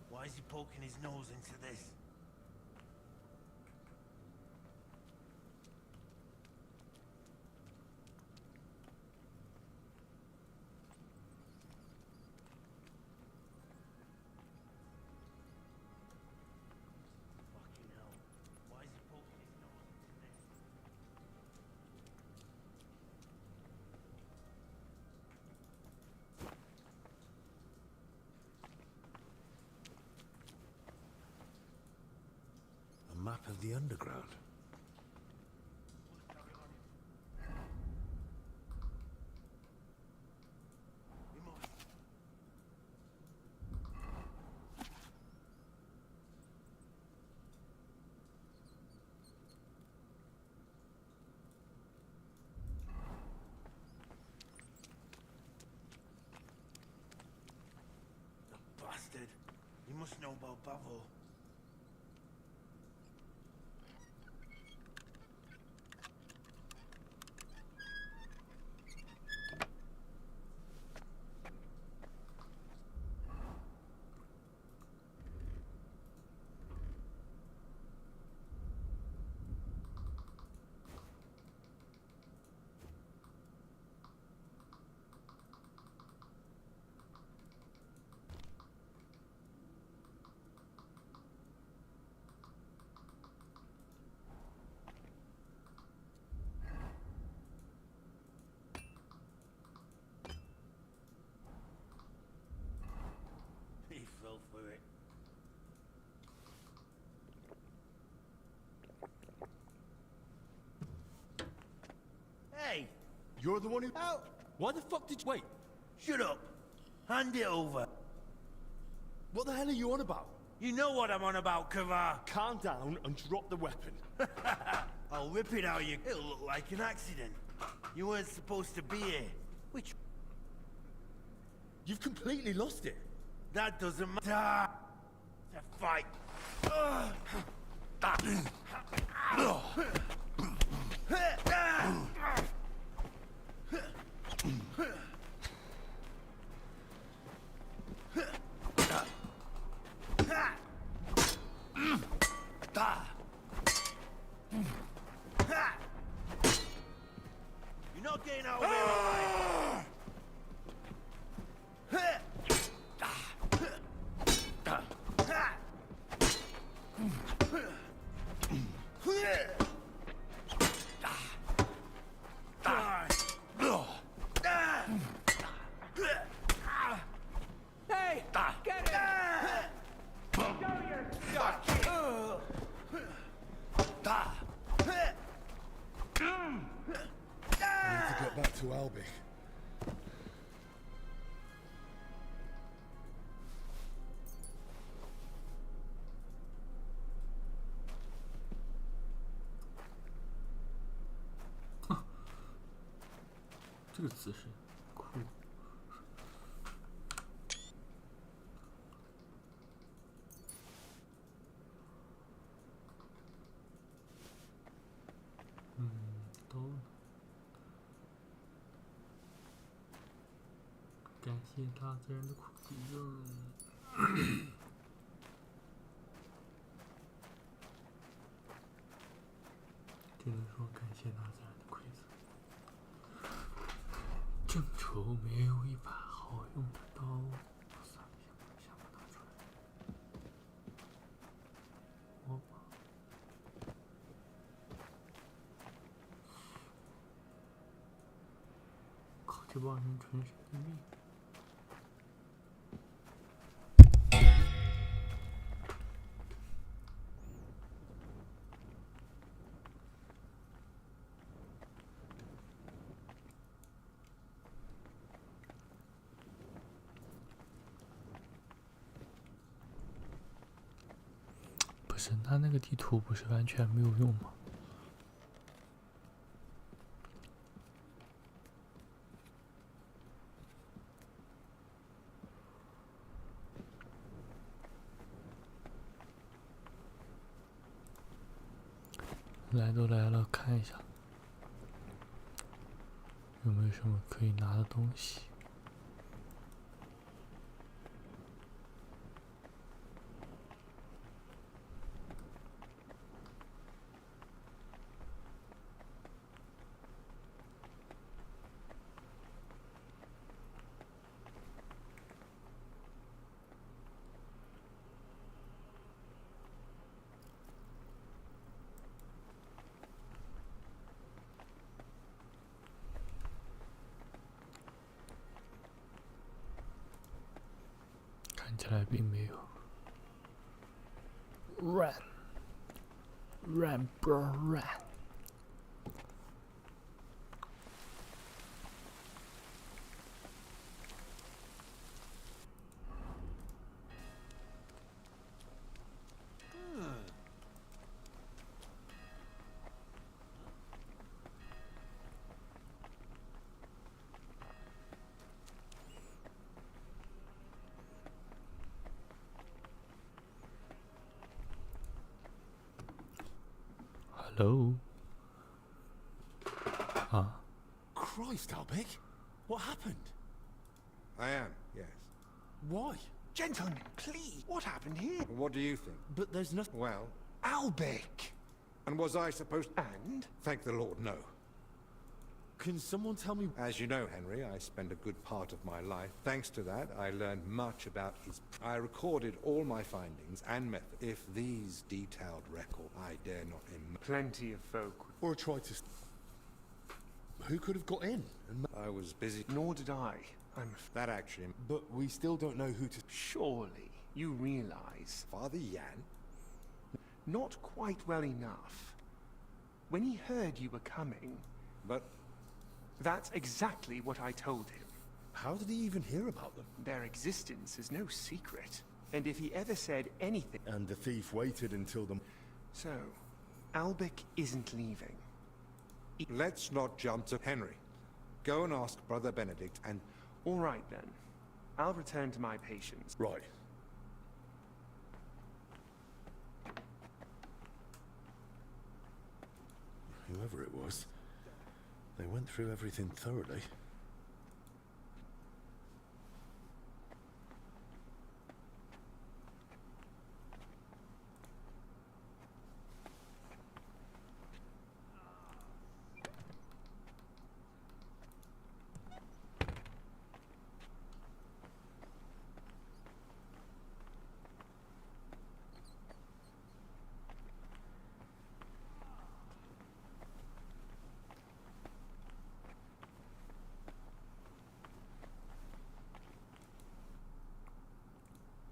Why is he poking his nose into this? Fucking hell. Why is he poking his nose into this? A map of the underground. The bastard. He must know about Bavo. He fell for it. Hey! You're the one who... Out! Why the fuck did you... Wait, Shut up! Hand it over! what the hell are you on about? You know what I'm on about, Kavar! Calm down and drop the weapon. I'll rip it out you. It'll look like an accident. You weren't supposed to be here. Which... You've completely lost it. That doesn't matter. It's a fight. You're not getting out of here alive. Hey! Get it! Show your stuff! I need to get back to Albic. 这个姿势酷。都感谢大自然的馈赠。只能说感谢大自然的馈赠。正愁没有一把好用的刀，算了，想不拿出来。我吧。靠这帮人纯神的命。不是，他那个地图不是完全没有用吗？来都来了，看一下有没有什么可以拿的东西。看起来并没有。Run, bro, run. Hello. Christ, Albic! What happened? I am, yes. Why? Gentlemen, please. What happened here? What do you think? But there's nothing. Well, Albic. and was I supposed to? And? Thank the Lord, no. Can someone tell me? As you know, Henry, I spent a good part of my life. Thanks to that, I learned much about his... I recorded all my findings and methods. If these detailed records, I dare not imagine. Plenty of folk. Or tried to. Who could have got in? I was busy. Nor did I. That actually... But we still don't know who to. Surely you realize. Father Yan? Not quite well enough. When he heard you were coming, But that's exactly what I told him. How did he even hear about them? Their existence is no secret. And if he ever said anything... And the thief waited until the. So, Albic isn't leaving. let's not jump to Henry. Go and ask Brother Benedict and... All right then. I'll return to my patients. Right. Whoever it was, they went through everything thoroughly.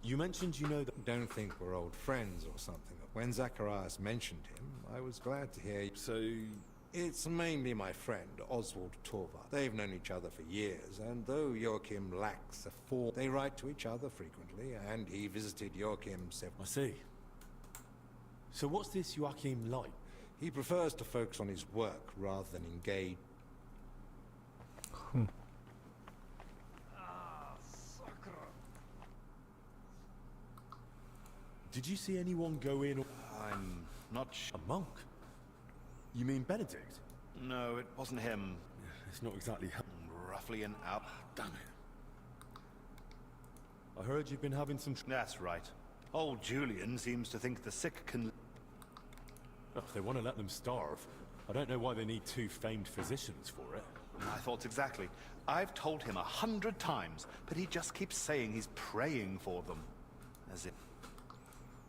You mentioned you know that. Don't think we're old friends or something. When Zacharias mentioned him, I was glad to hear... So, It's mainly my friend, Oswald Torvar. They've known each other for years, and though Joachim lacks a form, they write to each other frequently, and he visited Joachim several. I see. So what's this Joachim like? He prefers to focus on his work rather than engage. Did you see anyone go in? I'm not sure. A monk? You mean Benedict? No, it wasn't him. It's not exactly Roughly an hour. Damn it. I heard you've been having some... That's right. Old Julian seems to think the sick can... Oh, if they want to let them starve, I don't know why they need 2 famed physicians for it. My thoughts exactly. I've told him 100 times, but he just keeps saying he's praying for them. As if...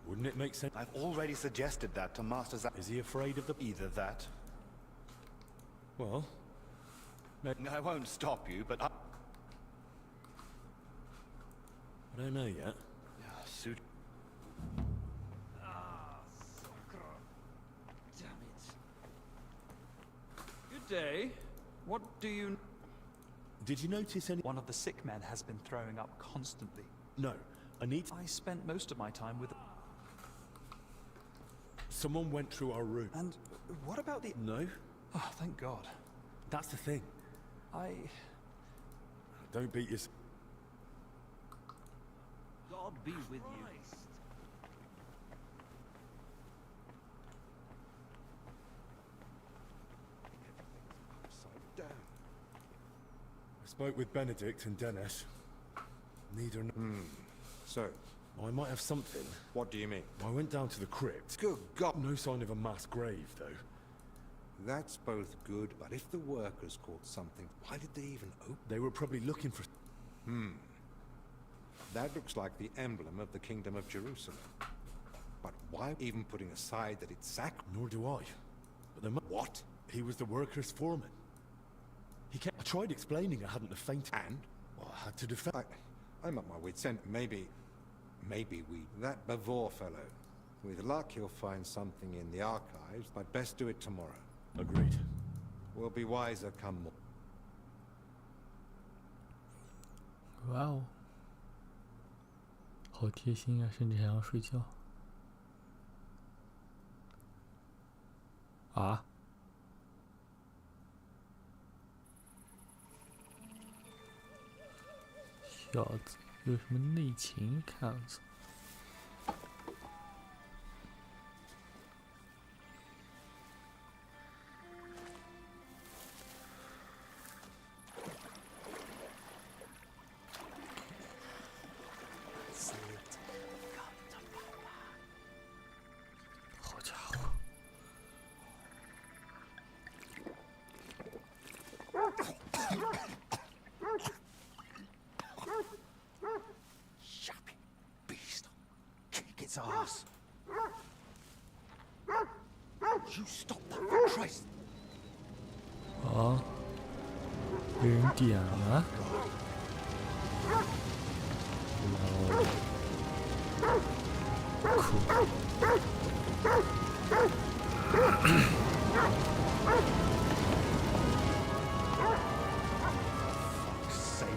Wouldn't it make sense? I've already suggested that to Master Zach. Is he afraid of the... Either that... Well... I won't stop you, but... I don't know yet. Suit... Damn it. Good day. What do you... Did you notice any... One of the sick men has been throwing up constantly. No, I need... I spent most of my time with... Someone went through our room. And what about the... No? Oh, thank God. That's the thing. Don't beat yourself. God be with you. Upside down. I spoke with Benedict and Dennis. Neither... So, I might have something. what do you mean? I went down to the crypt. Good God. No sign of a mass grave, though. That's both good, but if the workers caught something, why did they even open? They were probably looking for... That looks like the emblem of the Kingdom of Jerusalem. But why even putting aside that it's sac... Nor do I. But there What? He was the workers' foreman. He kept... I tried explaining I hadn't the faint... And? Well, I had to defend... I'm at my wit's end. Maybe we... That Bavor fellow. With luck, he'll find something in the archives, but best do it tomorrow. Agreed. We'll be wiser come more. 哇哦，好贴心啊，甚至还要睡觉。啊？小子，有什么内情？看样子。好家伙！ Yapping beast. Kick its ass. You stop that, for Christ. 啊，被人点了。酷。Fuck's sake.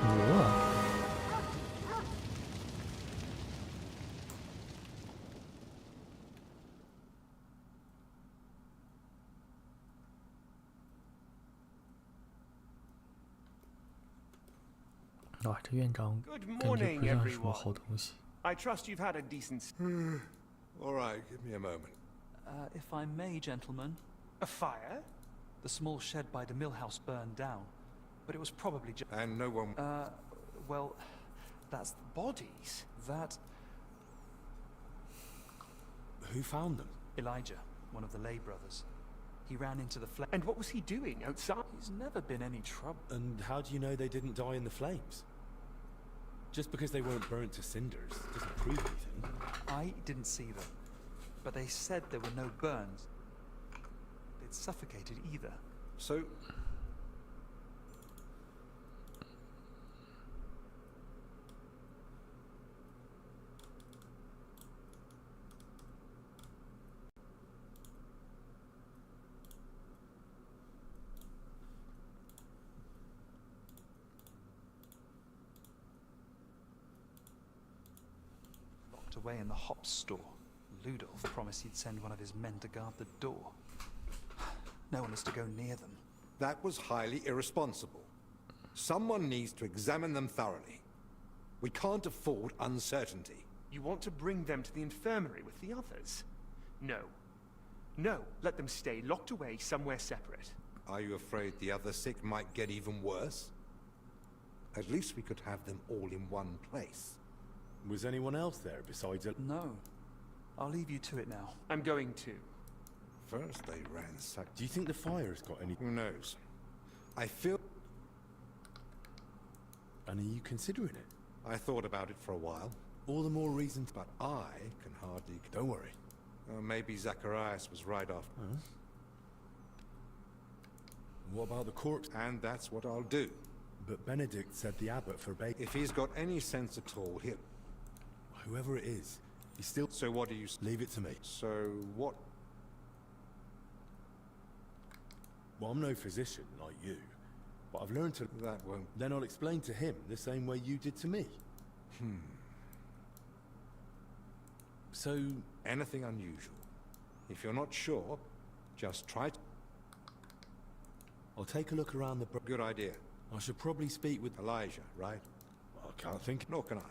牛啊！哇，这院长 Good 感觉 morning, 不像是什么好 everyone. 东西。 I trust you've had a decent... All right, give me a moment. If I may, gentlemen, A fire? the small shed by the mill house burned down, but it was probably just... And no one... well, that's the Bodies? that Who found them? Elijah, one of the lay brothers. He ran into the flame. And what was he doing outside? He's never been any trouble. And how do you know they didn't die in the flames? Just because they weren't burnt to cinders doesn't prove anything. I didn't see them, but they said there were no burns. They'd suffocated either. So, locked away in the hops store. Ludolf promised he'd send one of his men to guard the door. No one is to go near them. That was highly irresponsible. Someone needs to examine them thoroughly. We can't afford uncertainty. You want to bring them to the infirmary with the others? No. No, let them stay locked away somewhere separate. Are you afraid the other sick might get even worse? At least we could have them all in one place. Was anyone else there besides it? No. I'll leave you to it now. I'm going to. First they ransacked... Do you think the fire's got any... Who knows? I feel... And are you considering it? I thought about it for a while, All the more reason to... but I can hardly... Don't worry. Maybe Zacharias was right after. Huh? What about the corpse? And that's what I'll do. But Benedict said the abbot forbade... If he's got any sense at all, he'll... Whoever it is, he's still... So what do you... Leave it to me. So what... Well, I'm no physician like you, but I've learned to... That won't... Then I'll explain to him the same way you did to me. So... Anything unusual. If you're not sure, just try to... I'll take a look around the... Good idea. I should probably speak with... Elijah, right? I can't think... Nor can I.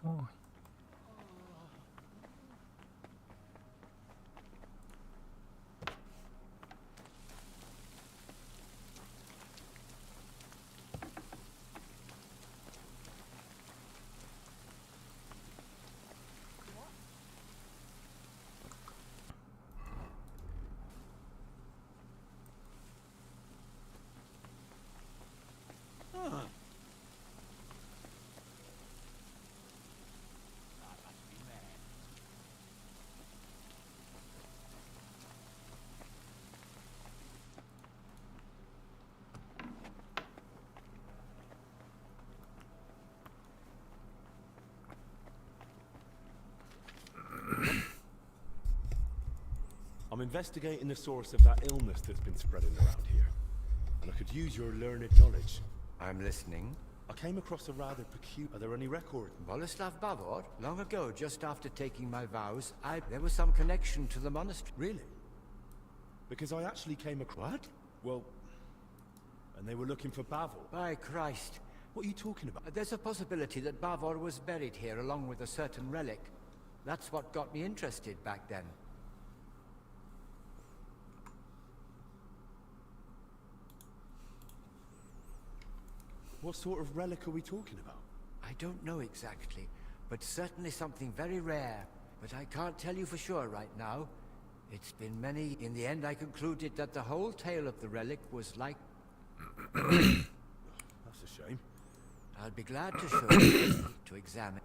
说。I'm investigating the source of that illness that's been spreading around here. And I could use your learned knowledge. I'm listening. I came across a rather peculiar... Are there any records? Boleslav Bavor? Long ago, just after taking my vows, there was some connection to the monastery. Really? Because I actually came across... What? Well... And they were looking for Bavor. By Christ. What are you talking about? There's a possibility that Bavor was buried here along with a certain relic. That's what got me interested back then. What sort of relic are we talking about? I don't know exactly, but certainly something very rare. But I can't tell you for sure right now. It's been many... In the end, I concluded that the whole tale of the relic was like... That's a shame. I'll be glad to show you to examine.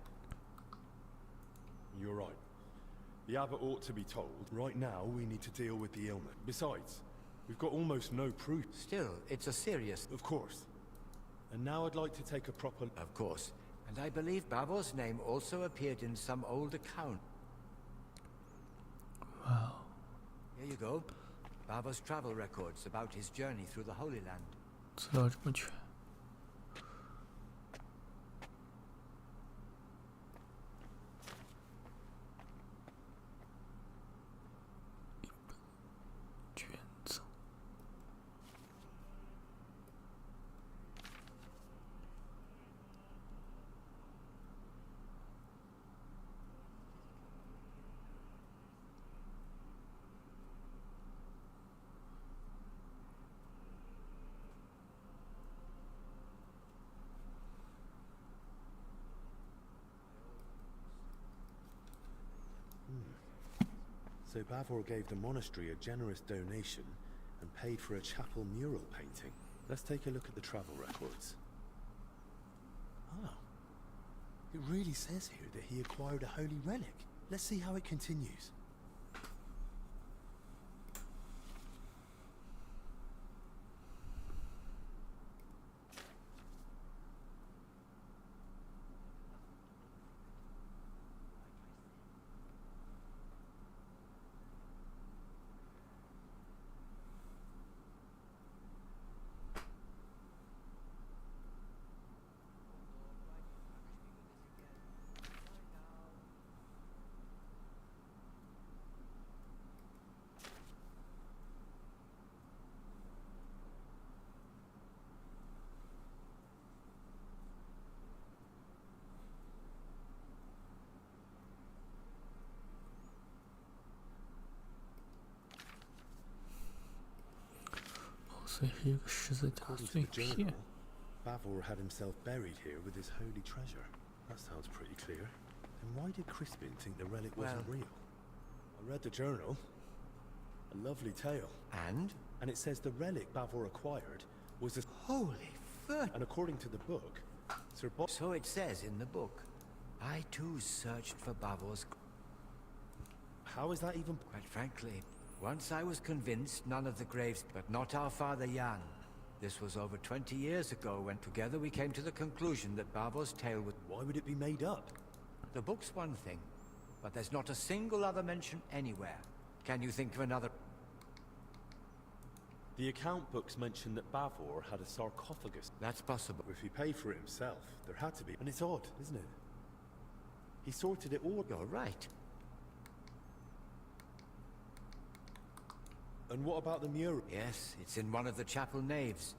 You're right. The abbot ought to be told. Right now, we need to deal with the illness. Besides, we've got almost no proof. Still, it's a serious... Of course. And now I'd like to take a proper... Of course. And I believe Bavor's name also appeared in some old account. Wow. Here you go. Bavor's travel records about his journey through the Holy Land. 资料这么全。一本卷子。So Bavor gave the monastery a generous donation and paid for a chapel mural painting. Let's take a look at the travel records. Ah. It really says here that he acquired a holy relic. Let's see how it continues. According to the journal, Bavor had himself buried here with his holy treasure. That sounds pretty clear. Then why did Crispin think the relic wasn't real? I read the journal. A lovely tale. And? And it says the relic Bavor acquired was a... Holy fuck! And according to the book, Sir Bob... So it says in the book. I too searched for Bavor's... How is that even... Quite frankly, once I was convinced none of the graves, but not our father Jan. This was over 20 years ago when together we came to the conclusion that Bavor's tale was... Why would it be made up? The book's one thing, but there's not a single other mention anywhere. Can you think of another? The account books mention that Bavor had a sarcophagus. That's possible. If he paid for it himself, there had to be. And it's odd, isn't it? He sorted it all... You're right. And what about the mural? Yes, it's in one of the chapel naves.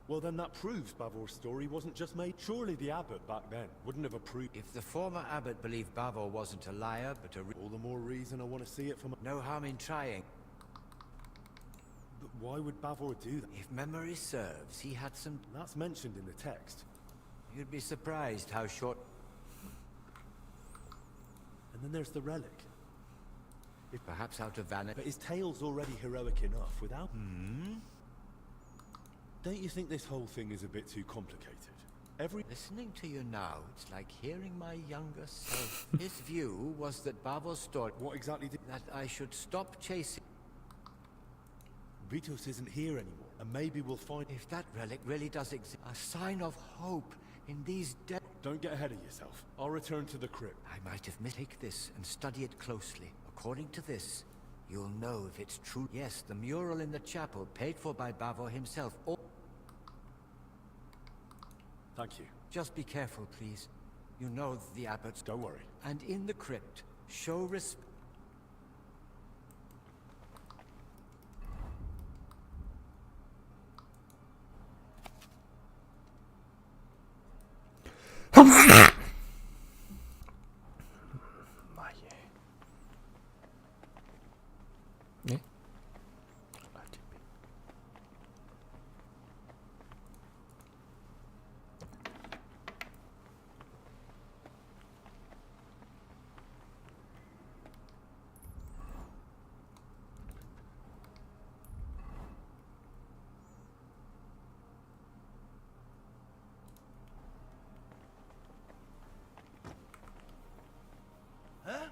Well, then that proves Bavor's story wasn't just made. Surely the abbot back then wouldn't have approved. If the former abbot believed Bavor wasn't a liar, but All the more reason I want to see it from. no harm in trying. But why would Bavor do that? If memory serves, he had some... That's mentioned in the text. You'd be surprised how short... And then there's the relic. If perhaps out of vanity... But his tale's already heroic enough without... Don't you think this whole thing is a bit too complicated? Listening to you now, it's like hearing my younger self. His view was that Bavor's story... What exactly did... That I should stop chasing... Vitus isn't here anymore, and maybe we'll find... If that relic really does exist, a sign of hope in these dead... Don't get ahead of yourself. I'll return to the crypt. I might have take this and study it closely. According to this, you'll know if it's true. Yes, the mural in the chapel, paid for by Bavor himself. Or... Thank you. Just be careful, please. You know the abbots... Don't worry. And in the crypt, show respect...妈耶！哎，啊这边。Huh?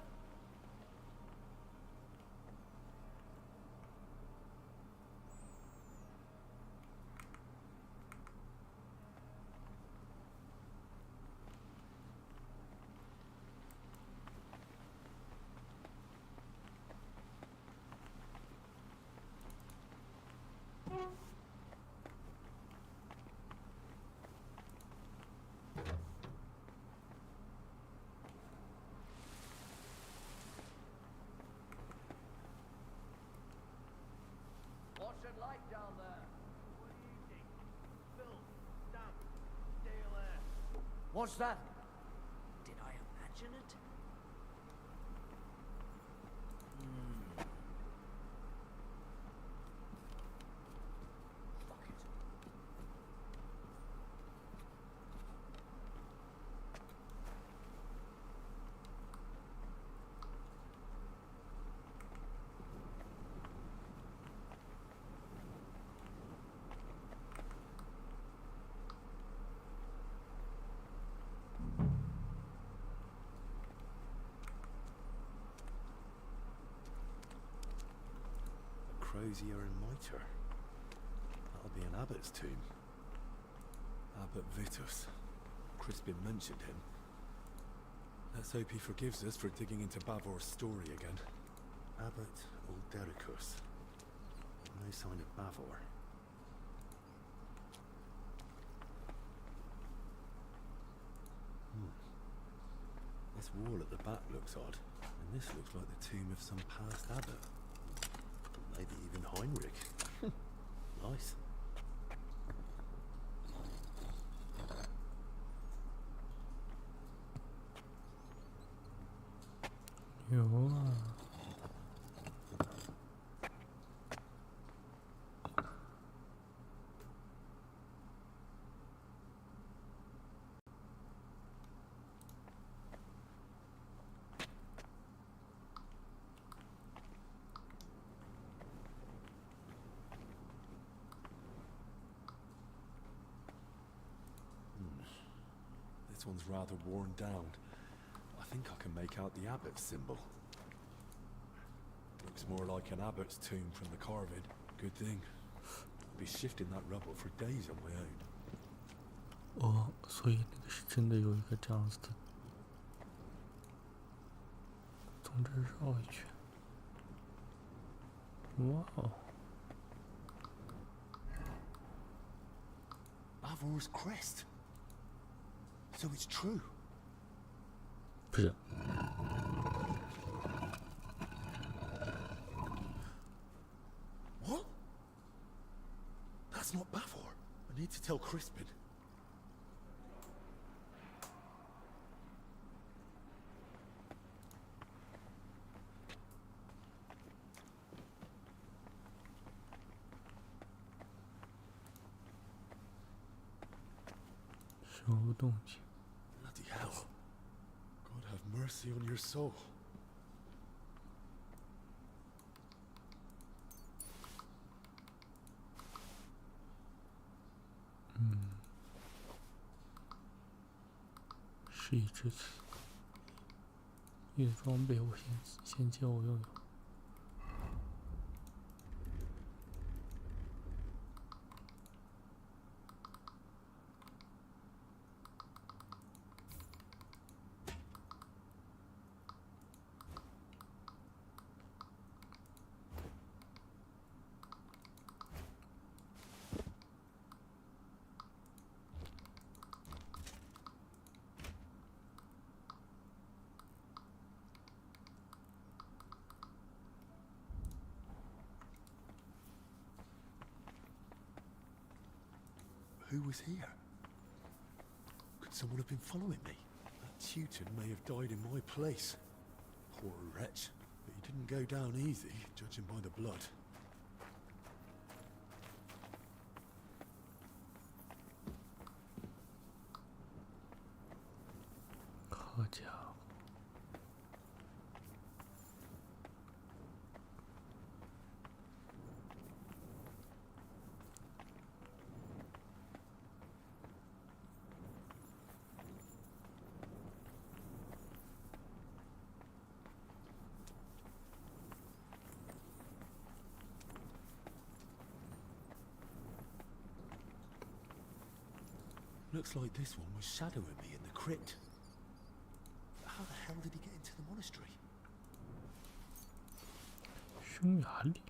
What's it like down there? What do you think? Filth, damp, stale air. What's that? Did I imagine it? Fuck it. A crozier and mitre. That'll be an abbot's tomb. Abbot Vitus. Crispin mentioned him. Let's hope he forgives us for digging into Bavor's story again. Abbot Uldericus. No sign of Bavor. This wall at the back looks odd, and this looks like the tomb of some past abbot. Maybe even Heinrich. Nice.有啊。This one's rather worn down. I think I can make out the abbot's symbol. Looks more like an abbot's tomb from the carving. Good thing. I'll be shifting that rubble for days on my own. 哦，所以那个是真的有一个这样子的，从这儿绕一圈。哇哦！ Bavor's crest. So it's true. 不是， What? That's not Bavor. I need to tell Crispin. Bloody hell. God have mercy on your soul. Hmm. 是一只词。你的装备我先借我用用。Who was here? Could someone have been following me? That Teuton may have died in my place. Poor wretch. But he didn't go down easy, judging by the blood. 好家伙！Looks like this one was shadowing me in the crypt. How the hell did he get into the monastery? 匈牙利。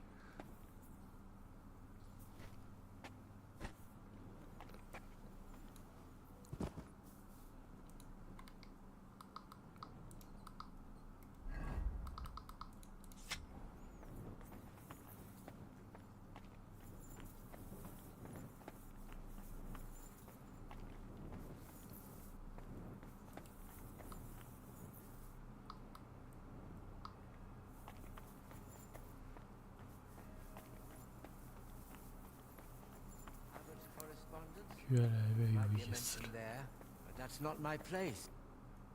越来越有意思了。 But that's not my place.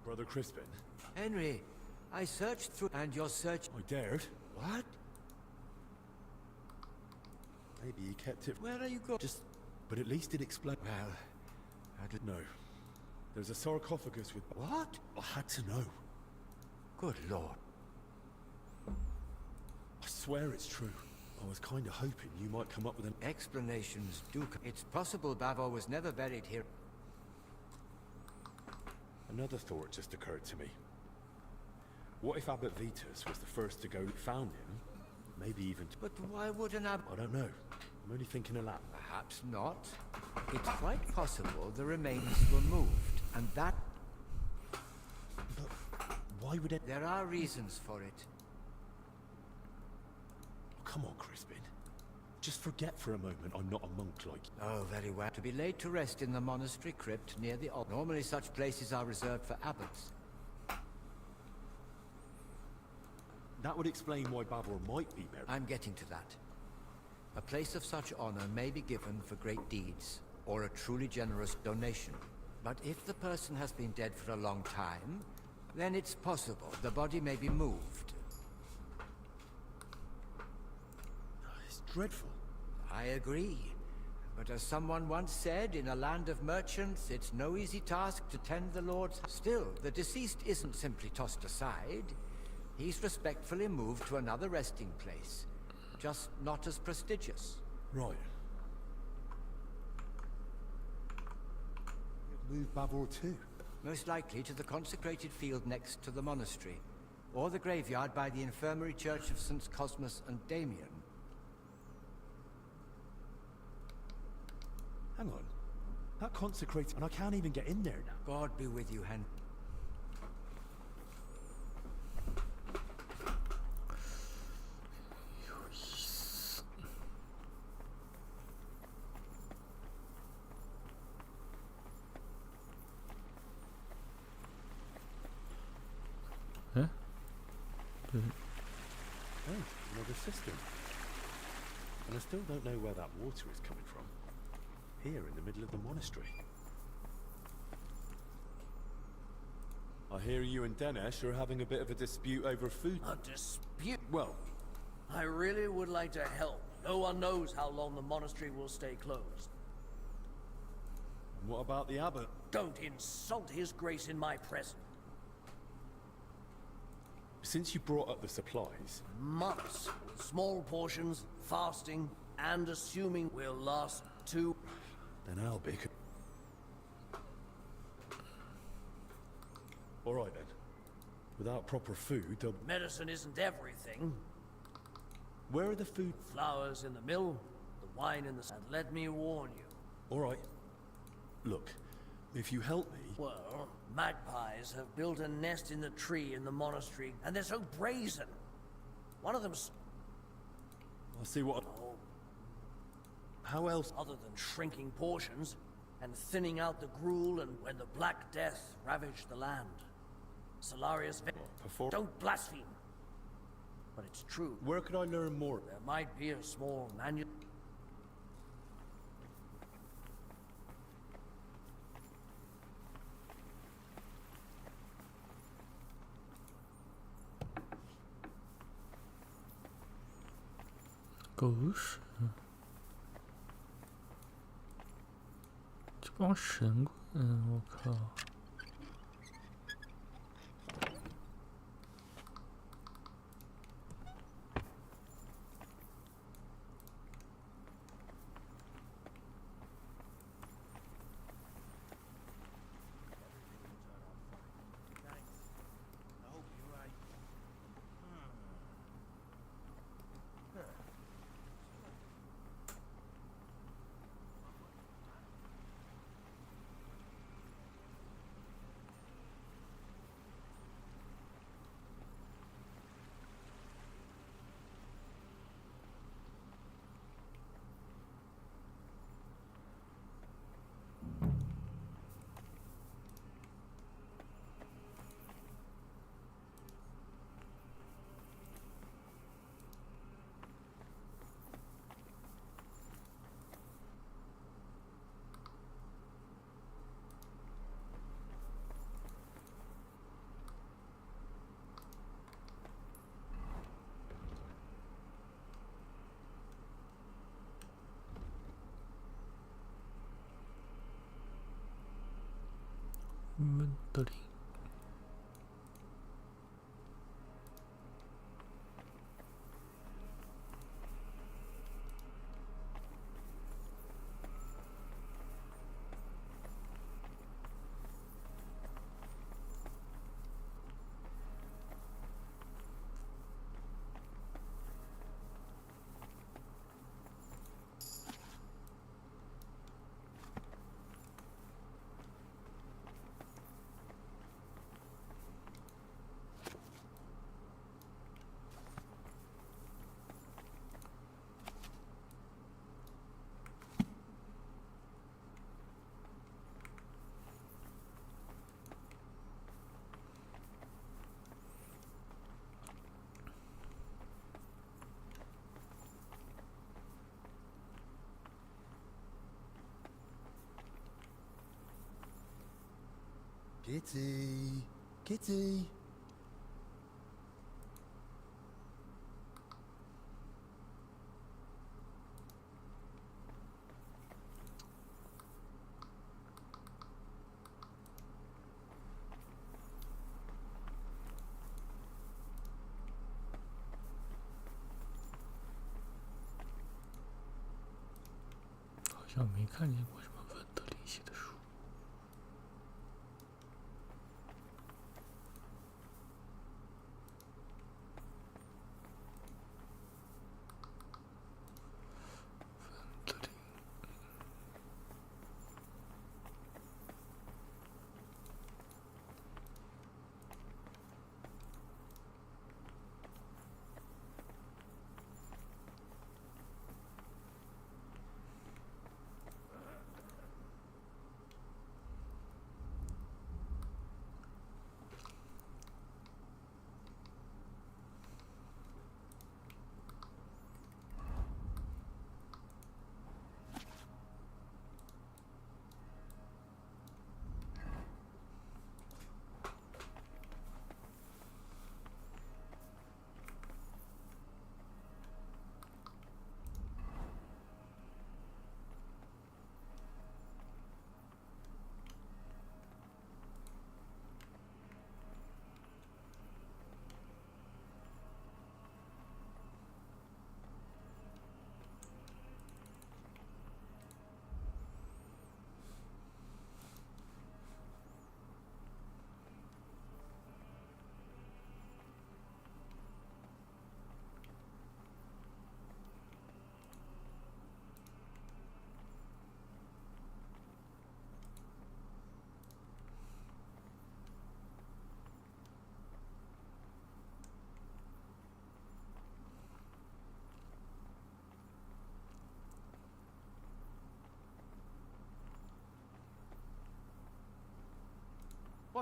Brother Crispin. Henry, I searched through and your search... I dared. What? Maybe he kept it... Where are you going? Just... But at least it explained... Well, I don't... No. There's a sarcophagus with... What? I had to know. Good Lord. I swear it's true. I was kind of hoping you might come up with an... Explanations do... It's possible Bavo was never buried here. Another thought just occurred to me. What if Abbot Vitus was the first to go found him? Maybe even... But why would an abbot... I don't know. I'm only thinking aloud. Perhaps not. It's quite possible the remains were moved, and that... But why would it... There are reasons for it. Come on, Crispin. Just forget for a moment I'm not a monk like you. Oh, very well. To be laid to rest in the monastery crypt near the altar. Normally such places are reserved for abbots. That would explain why Bavor might be buried. I'm getting to that. A place of such honor may be given for great deeds, or a truly generous donation. But if the person has been dead for a long time, then it's possible the body may be moved. It's dreadful. I agree. But as someone once said, in a land of merchants, it's no easy task to tend the Lord's... Still, the deceased isn't simply tossed aside. He's respectfully moved to another resting place. Just not as prestigious. Right. Move Bavor too. Most likely to the consecrated field next to the monastery, or the graveyard by the infirmary church of St. Cosmas and Damian. Hang on. That consecrates... And I can't even get in there now. God be with you, Hen. Oh, another cistern. And I still don't know where that water is coming from. Here in the middle of the monastery. I hear you and Dinesh are having a bit of a dispute over food. A dispute? Well, I really would like to help. No one knows how long the monastery will stay closed. what about the abbot? Don't insult his grace in my presence. Since you brought up the supplies, Months, with small portions, fasting, and assuming will last 2. then I'll be... All right then. Without proper food, Medicine isn't everything. where are the food? Flowers in the mill, the wine in the... And let me warn you. All right. Look, if you help me... Well, magpies have built a nest in the tree in the monastery, and they're so brazen. One of them's... I'll see what... Oh, How else? other than shrinking portions, and thinning out the gruel, and when the Black Death ravaged the land. Solarius... Before... Don't blaspheme. But it's true. Where could I learn more? There might be a small manual...狗屎！这帮神棍，我靠！温德林。Kitty, Kitty. 好像没看见过什么温德林写的书。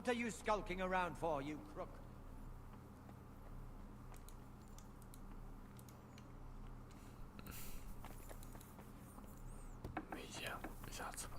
What are you skulking around for, you crook? 没见过，下次吧。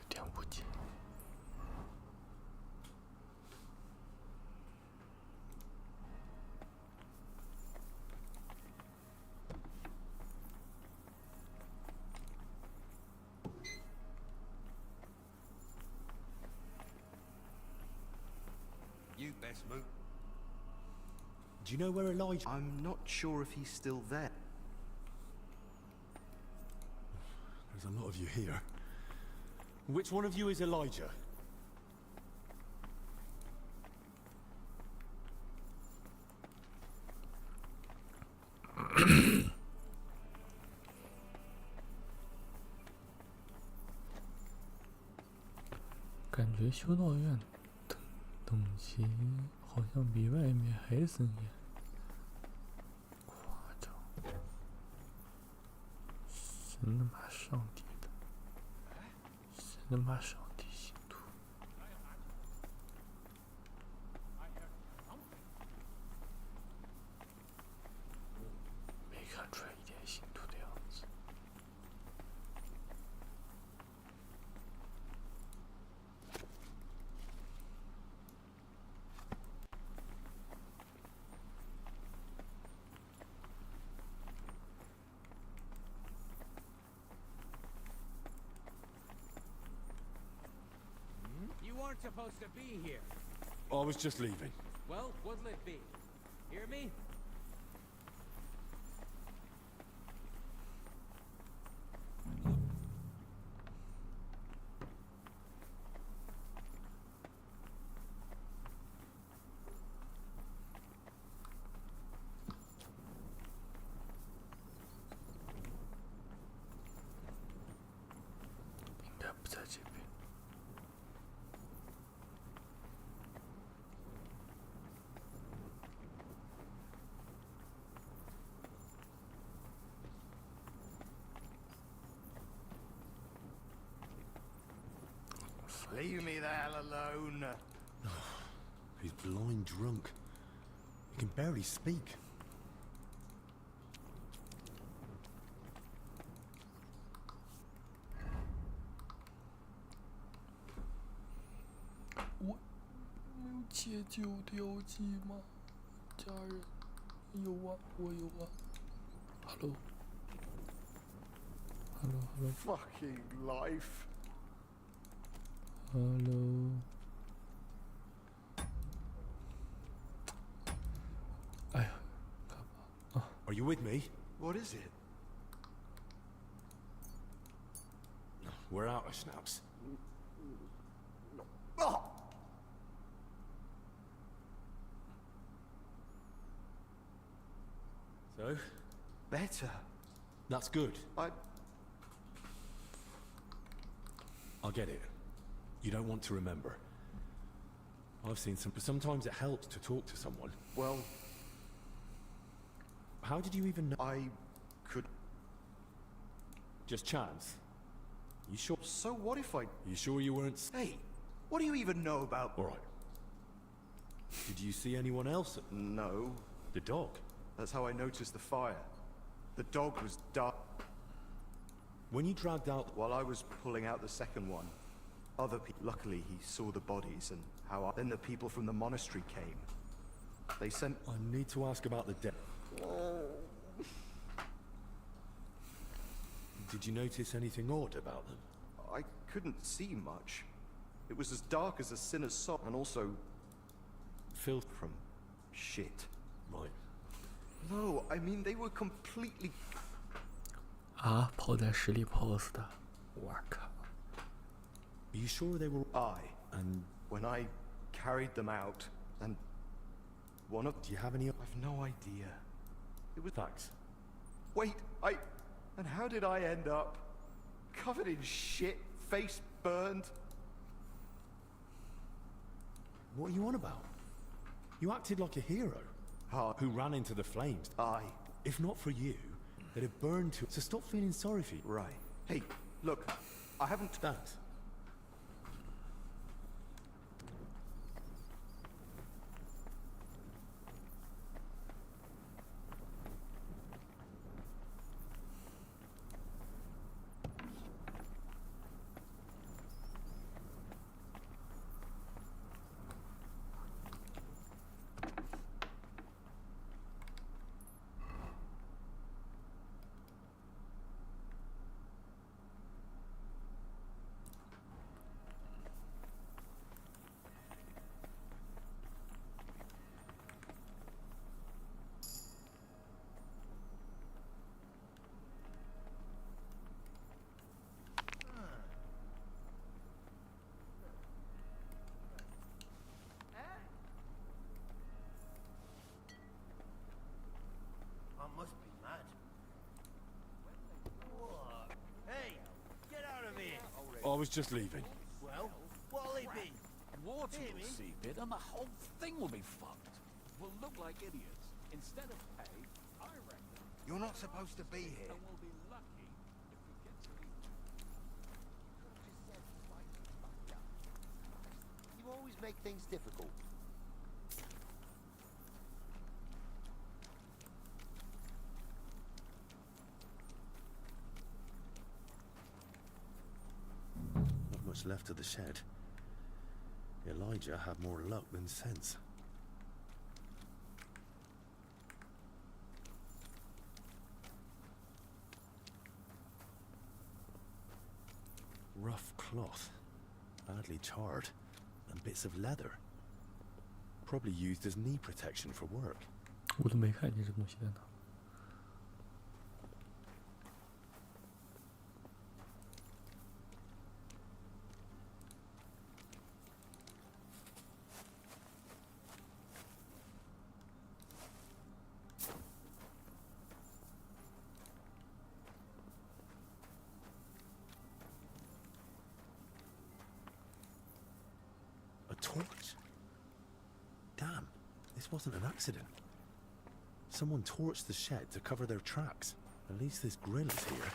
有点误解。You best move. Do you know where Elijah... I'm not sure if he's still there. There's a lot of you here. Which one of you is Elijah?感觉修道院的东西好像比外面还森严，夸张。神他妈上帝的，神他妈上帝信徒。没看出来一点信徒的样子。You weren't supposed to be here. I was just leaving. Well, what'll it be? Hear me? Leave me the hell alone. He's blind drunk. He can barely speak. What? 没有解救的药剂吗？家人，有啊，我有啊。Hello。Hello。 Fucking life. Hello。哎呀，干嘛啊 Are you with me? What is it? We're out of schnapps. Oh! So? Better. That's good. I get it. You don't want to remember. I've seen some... Sometimes it helps to talk to someone. well, How did you even know? I could. Just chance? You sure? So what if I? You sure you weren't... Hey, what do you even know about? All right. Did you see anyone else? No. The dog? That's how I noticed the fire. The dog was dark. When you dragged out... While I was pulling out the second one, other people. Luckily, he saw the bodies and how. Then the people from the monastery came. They sent. I need to ask about the death. Did you notice anything odd about them? I couldn't see much. It was as dark as a sinner's soul, and also Filth from shit. right. No, I mean they were completely. 啊，泡在屎里泡死的，我靠！ Are you sure they were? And When I carried them out, and one of. do you have any I've no idea. It was. facts? Wait, and how did I end up covered in shit, face burned? What are you on about? You acted like a hero who ran into the flames. If not for you, they'd have burned to. So stop feeling sorry for you. Right. Hey, look, I haven't. Thanks. I must be mad. What? Hey, get out of here! I was just leaving. Well, what'll it be? Water Hear will me? seep in and the whole thing will be fucked. We'll look like idiots. Instead of pay, I reckon. You're not supposed to be here. And we'll be lucky if we get to eat. You always make things difficult. Not much left of the shed. Elijah had more luck than sense. Rough cloth, badly charred, and bits of leather. Probably used as knee protection for work. 我都没看见这东西在哪。A torch? Damn, this wasn't an accident. Someone torched the shed to cover their tracks. At least this grill is here.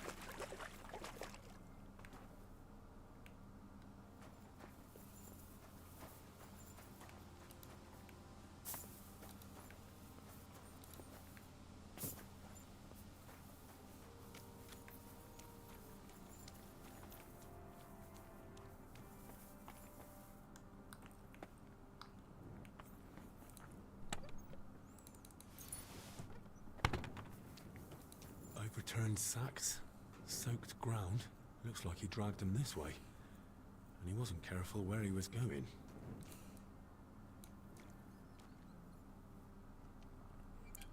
Overturned sacks, soaked ground. Looks like he dragged them this way. And he wasn't careful where he was going.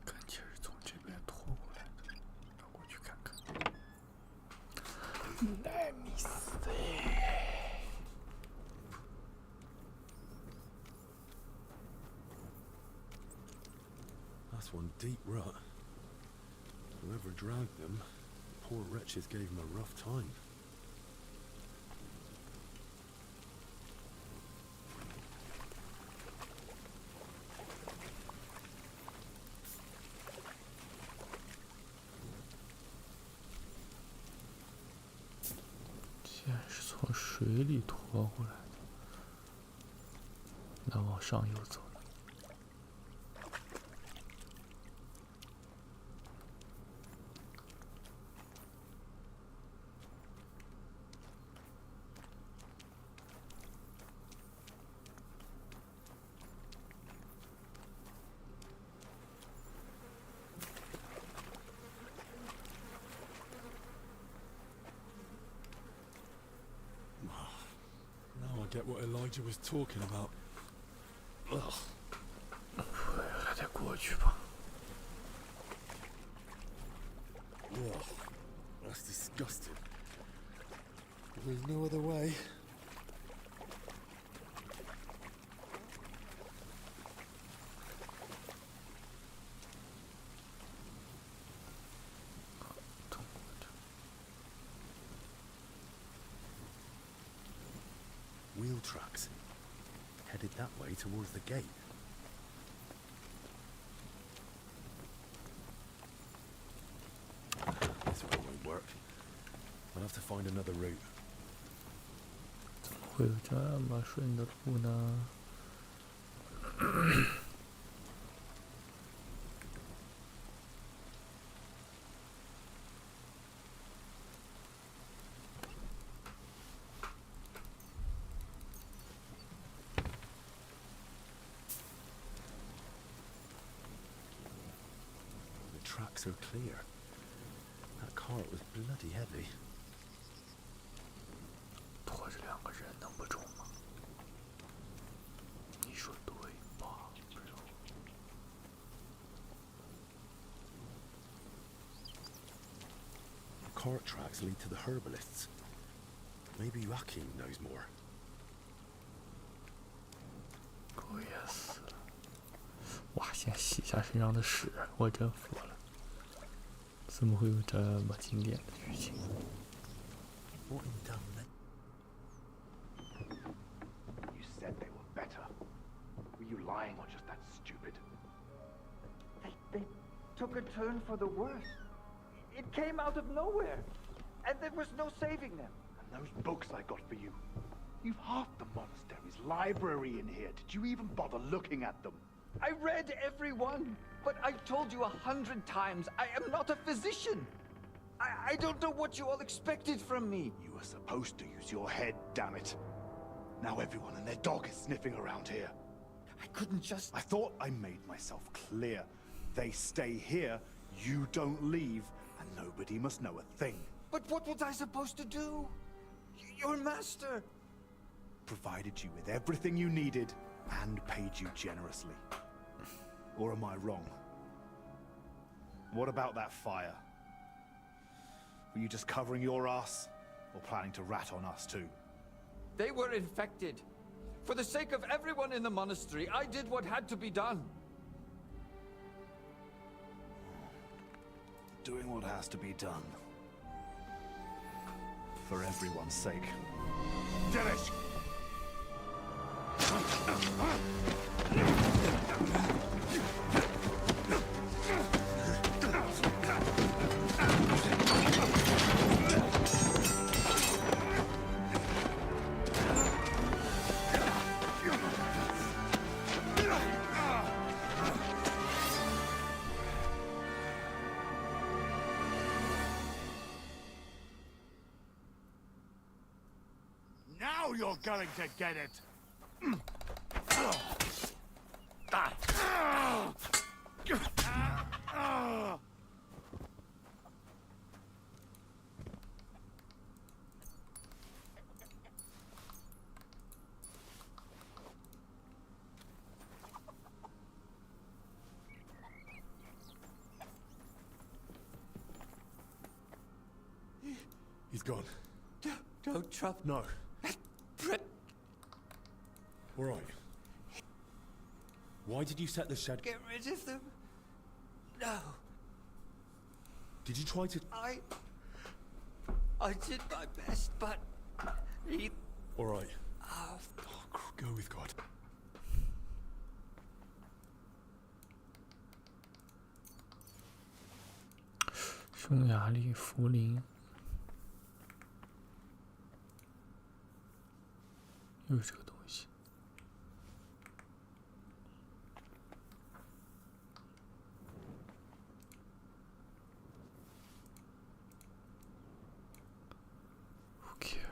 感情是从这边拖过来的，让我去看看。Let me see. That's one deep rut. Whoever dragged them, poor wretches gave him a rough time.既然是从水里拖过来的，那往上游走呢？Now I get what Elijah was talking about. Ugh. 过去吧。 Ugh, that's disgusting. There's no other way. Wheel tracks. Headed that way towards the gate. This one won't work. I'll have to find another route. 怎么会有这么顺的路呢？The tracks are clear. That cart was bloody heavy. 拖着2个人能不重吗？你说对吧，bro？ Cart tracks lead to the herbalists. Maybe Joachim knows more. 狗也死了！哇，先洗下身上的屎，我真服了。怎么会有这么经典的剧情？ What in damn You said they were better. Were you lying or just that stupid? They took a turn for the worse. It came out of nowhere, and there was no saving them. And those books I got for you. You've half the monastery's library in here. Did you even bother looking at them? I read every one, but I've told you 100 times, I am not a physician. I don't know what you all expected from me. You were supposed to use your head, damn it. Now everyone and their dog is sniffing around here. I couldn't just... I thought I made myself clear. They stay here, you don't leave, and nobody must know a thing. But what was I supposed to do? Your master... Provided you with everything you needed, and paid you generously. Or am I wrong? What about that fire? Were you just covering your ass, or planning to rat on us too? They were infected. For the sake of everyone in the monastery, I did what had to be done. Doing what has to be done. For everyone's sake. Dennis! Now you're going to get it! He's gone. Don't trouble... No. Brett... All right. Why did you set the shed? Get rid of them. No. Did you try to... I did my best, but... He... All right. Go with God. 匈牙利福林，又是这个东西。Who cares?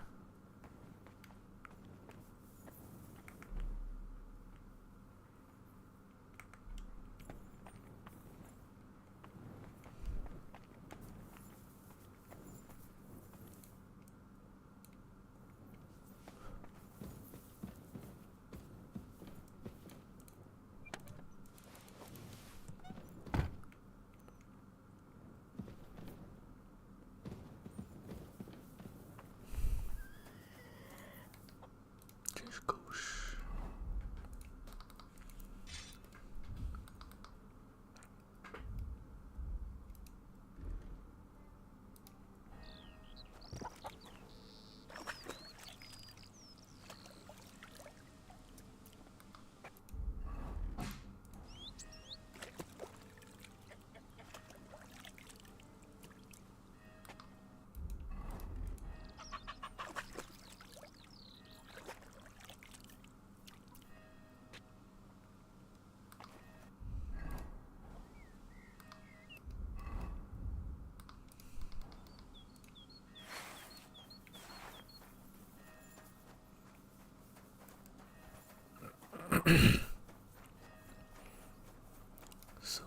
So，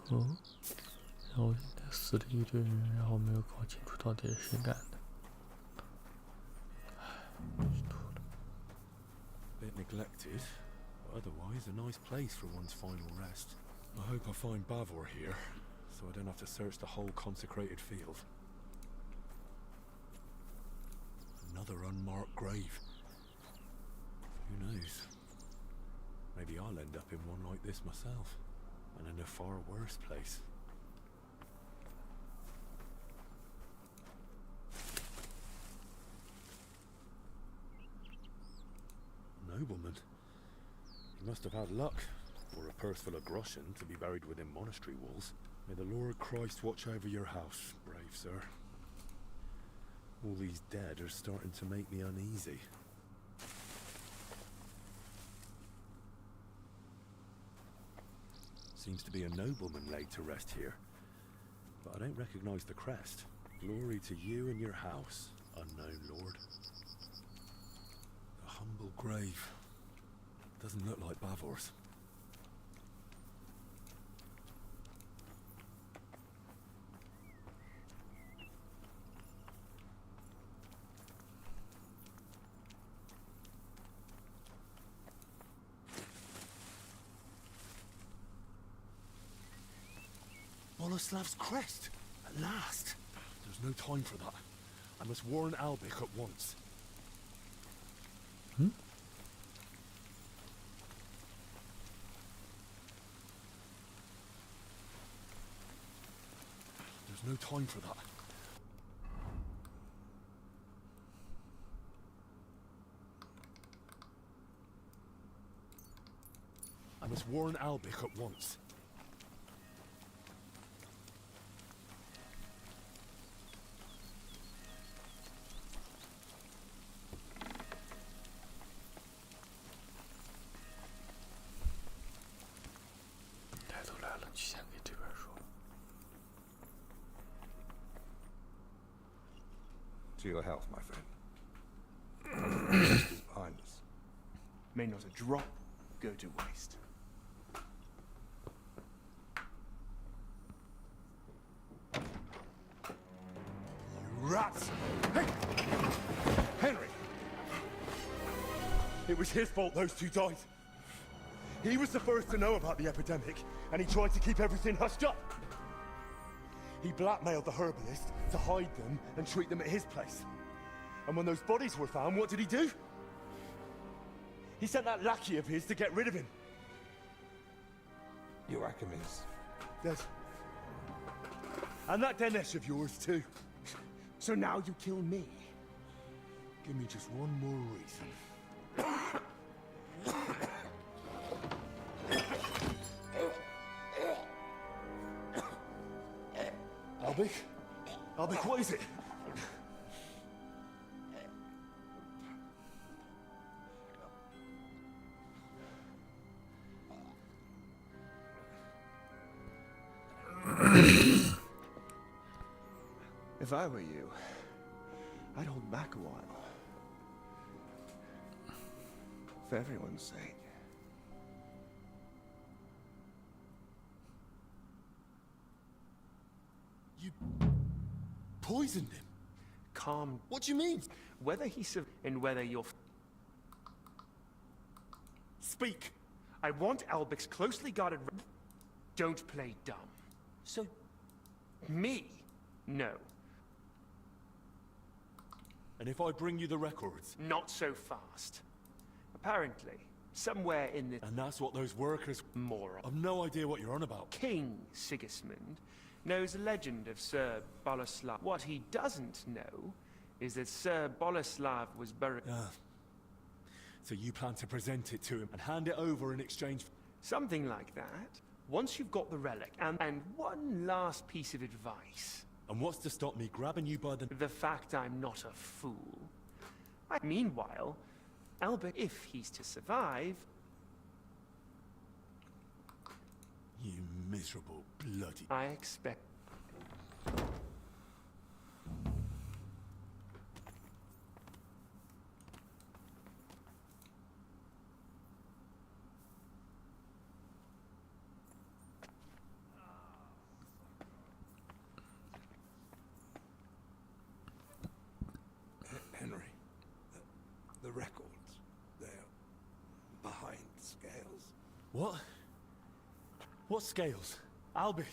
然后现在死了一堆人，然后没有搞清楚到底是谁干的。Bit neglected, but otherwise a nice place for one's final rest. I hope I find Bavor here, so I don't have to search the whole consecrated field. Another unmarked grave. Who knows? Maybe I'll end up in one like this myself, and in a far worse place. Nobleman. He must have had luck, or a purse full of groschen to be buried within monastery walls. May the Lord Christ watch over your house, brave sir. All these dead are starting to make me uneasy. Seems to be a nobleman laid to rest here, but I don't recognize the crest. Glory to you and your house, unknown lord. A humble grave. Doesn't look like Bavor's. Boleslav's crest! At last! There's no time for that. I must warn Albic at once. Hmm? There's no time for that. I must warn Albic at once. To your health, my friend. Behind us. May not a drop go to waste. You rats! Hey! Henry! It was his fault those two died. He was the first to know about the epidemic, and he tried to keep everything hushed up. He blackmailed the herbalist to hide them and treat them at his place. And when those bodies were found, what did he do? He sent that lackey of his to get rid of him. Joachim is dead. And that Denesh of yours, too. So now you kill me. Give me just one more reason. Albic? Albic, what is it? If I were you, I'd hold back a while. For everyone's sake. You poisoned him? Calm. What do you mean? Whether he's and whether you're... Speak! I want Albic's closely guarded... Don't play dumb. So... Me? No. And if I bring you the records? Not so fast. Apparently, somewhere in the... And that's what those workers... Moron. I've no idea what you're on about. King Sigismund knows a legend of Sir Boleslav. What he doesn't know is that Sir Boleslav was buried... So you plan to present it to him and hand it over in exchange for... Something like that. Once you've got the relic, and one last piece of advice. And what's to stop me grabbing you by the... The fact I'm not a fool. Meanwhile, Albert, if he's to survive... You miserable bloody... I expect... What? What scales? Albie!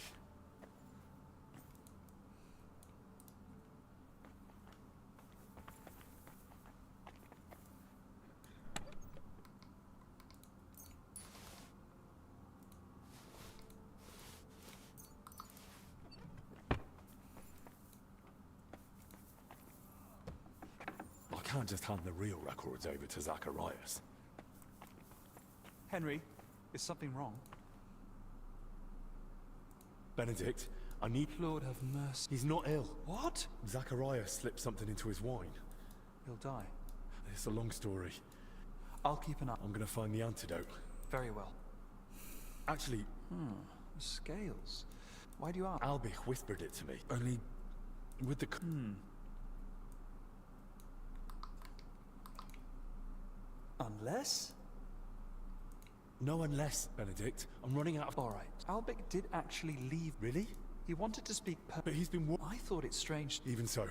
I can't just hand the real records over to Zacharias. Henry, is something wrong? Benedict, I need... Lord have mercy. He's not ill. What? Zacharias slipped something into his wine. He'll die. It's a long story. I'll keep an eye. I'm gonna find the antidote. Very well. Actually... Scales. Why do you ask? Albie whispered it to me. Only... with the... Unless? No unless, Benedict. I'm running out of... All right. Albic did actually leave. Really? He wanted to speak But he's been... I thought it strange. Even so.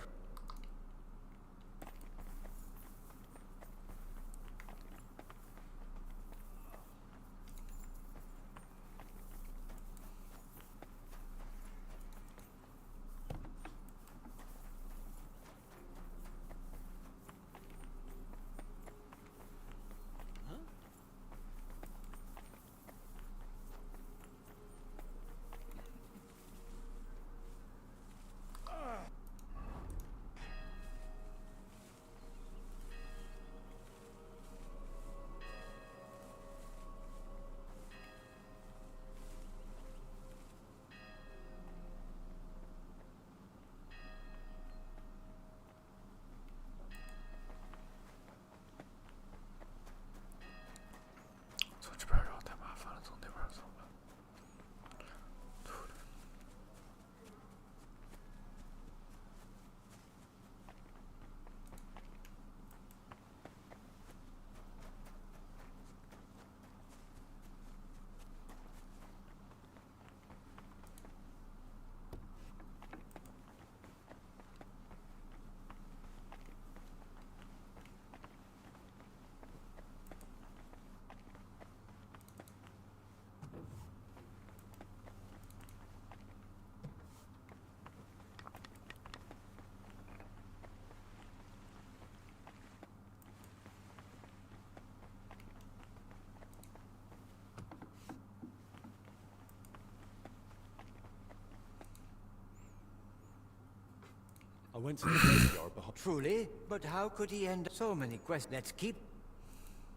I went to the graveyard behind... Truly? But how could he end so many questions? Let's keep...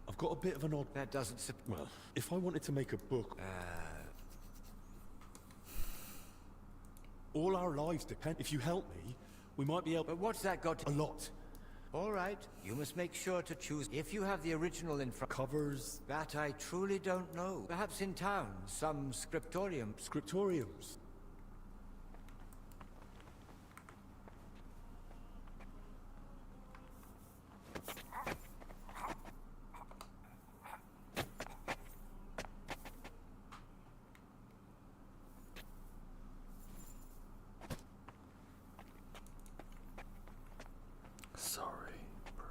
I've got a bit of an odd... That doesn't... Well, if I wanted to make a book... All our lives depend... If you help me, we might be able... But what's that got to... A lot. All right. You must make sure to choose... If you have the original in front... Covers... That I truly don't know. Perhaps in town, some scriptorium... Scriptoriums. Sorry, bro.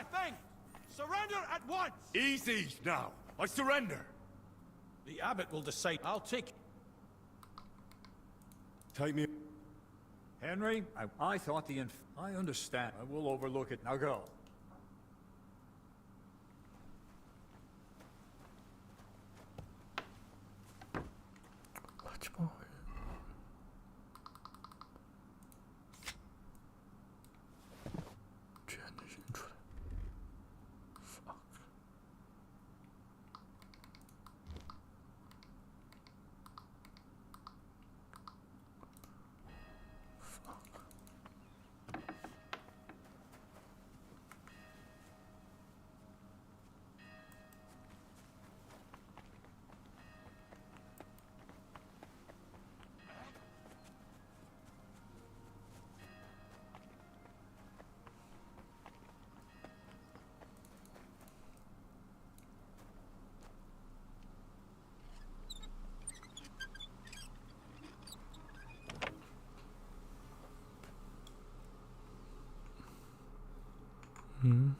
my thing! Surrender at once! Easy now. I surrender. The abbot will decide. I'll take... Take me... Henry, I thought I understand. I will overlook it. Now go. Hmm.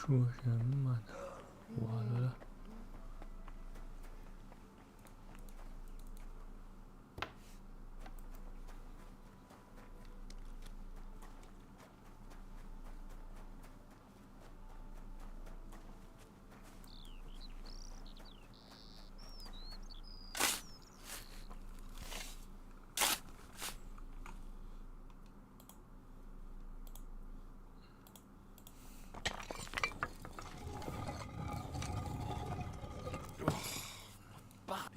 说什么呢？我的。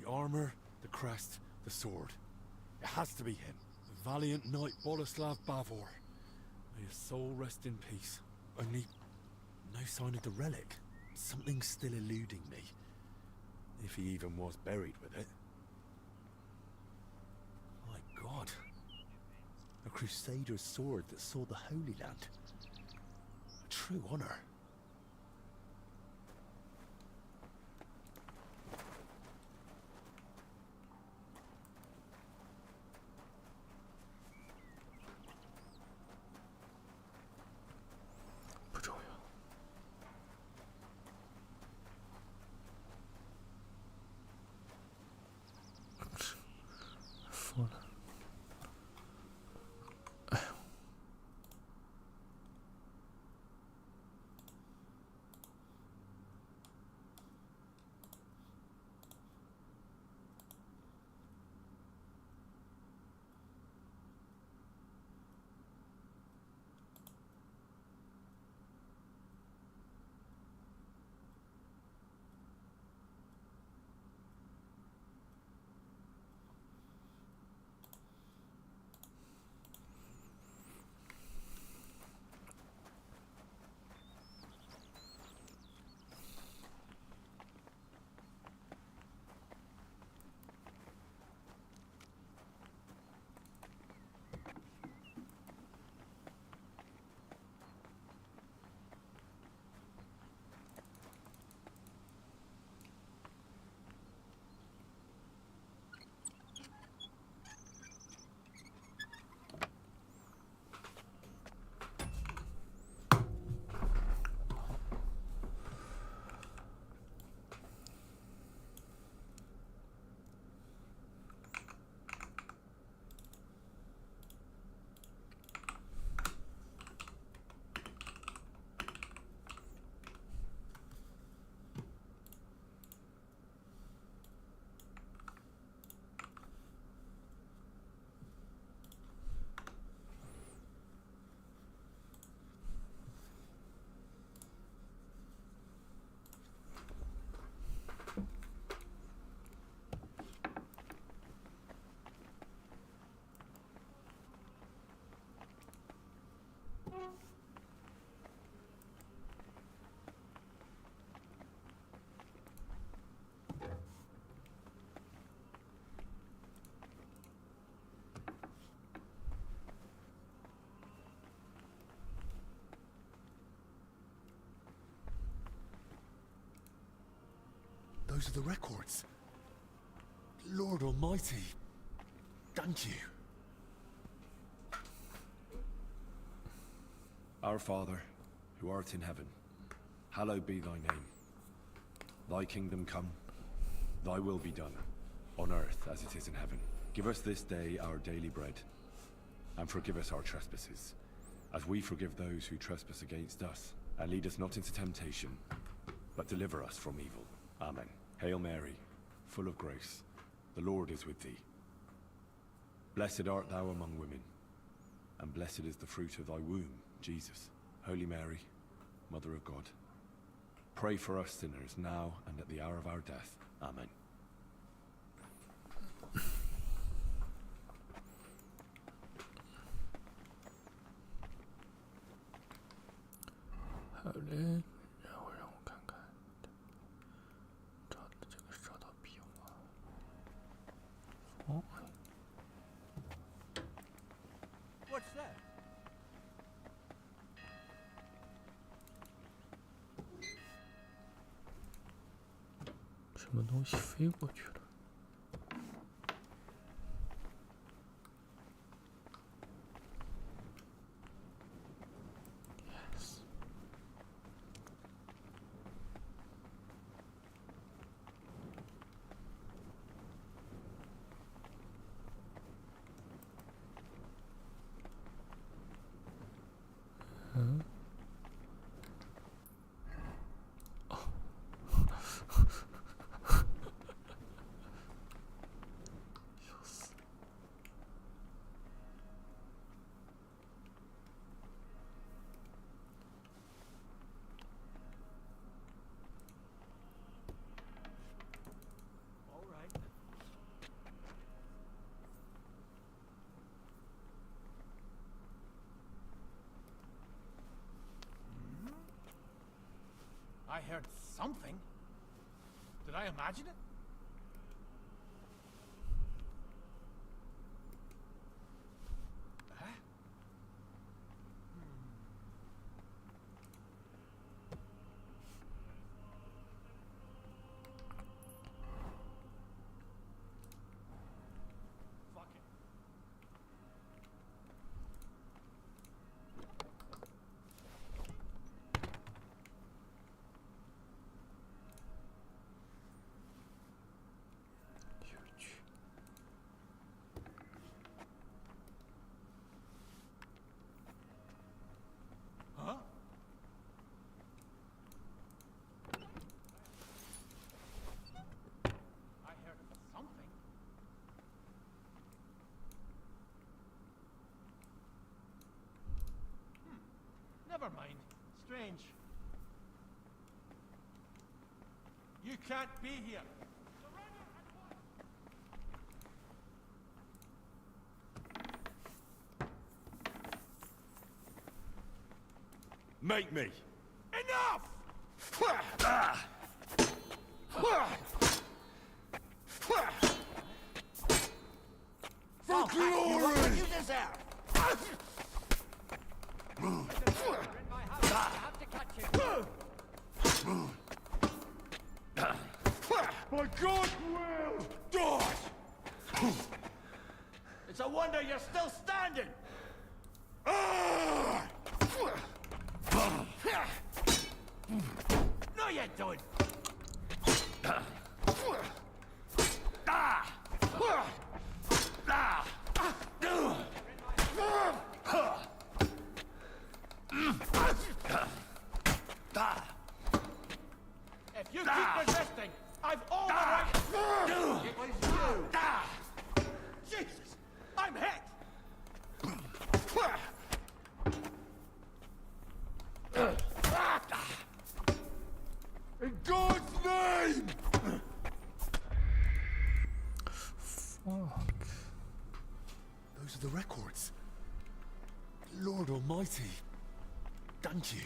Armor, the crest, the sword. It has to be him. The valiant knight Boleslav Bavor. May his soul rest in peace. Only no sign of the relic. Something's still eluding me. If he even was buried with it. My God. A crusader's sword that saw the Holy Land. A true honor.说了，哎呦， Those are the records. Lord Almighty, thank you. Our Father, who art in heaven, hallowed be thy name. Thy kingdom come, thy will be done, on earth as it is in heaven. Give us this day our daily bread, and forgive us our trespasses, as we forgive those who trespass against us. And lead us not into temptation, but deliver us from evil. Amen. Hail Mary, full of grace, the Lord is with thee. Blessed art thou among women, and blessed is the fruit of thy womb, Jesus. Holy Mary, Mother of God, pray for us sinners now and at the hour of our death. Amen. What's that? 什么东西飞过去了？ I heard something. Did I imagine it? Huh? Fuck it. Huh? I heard something. Never mind. Strange. You can't be here. Make me. Enough! For glory! You deserve. My God will die! It's a wonder you're still standing! No, you don't! If you keep resisting, I've all the right... It was you! Jesus! I'm hit! In God's name! Fuck. Those are the records. Lord Almighty, thank you.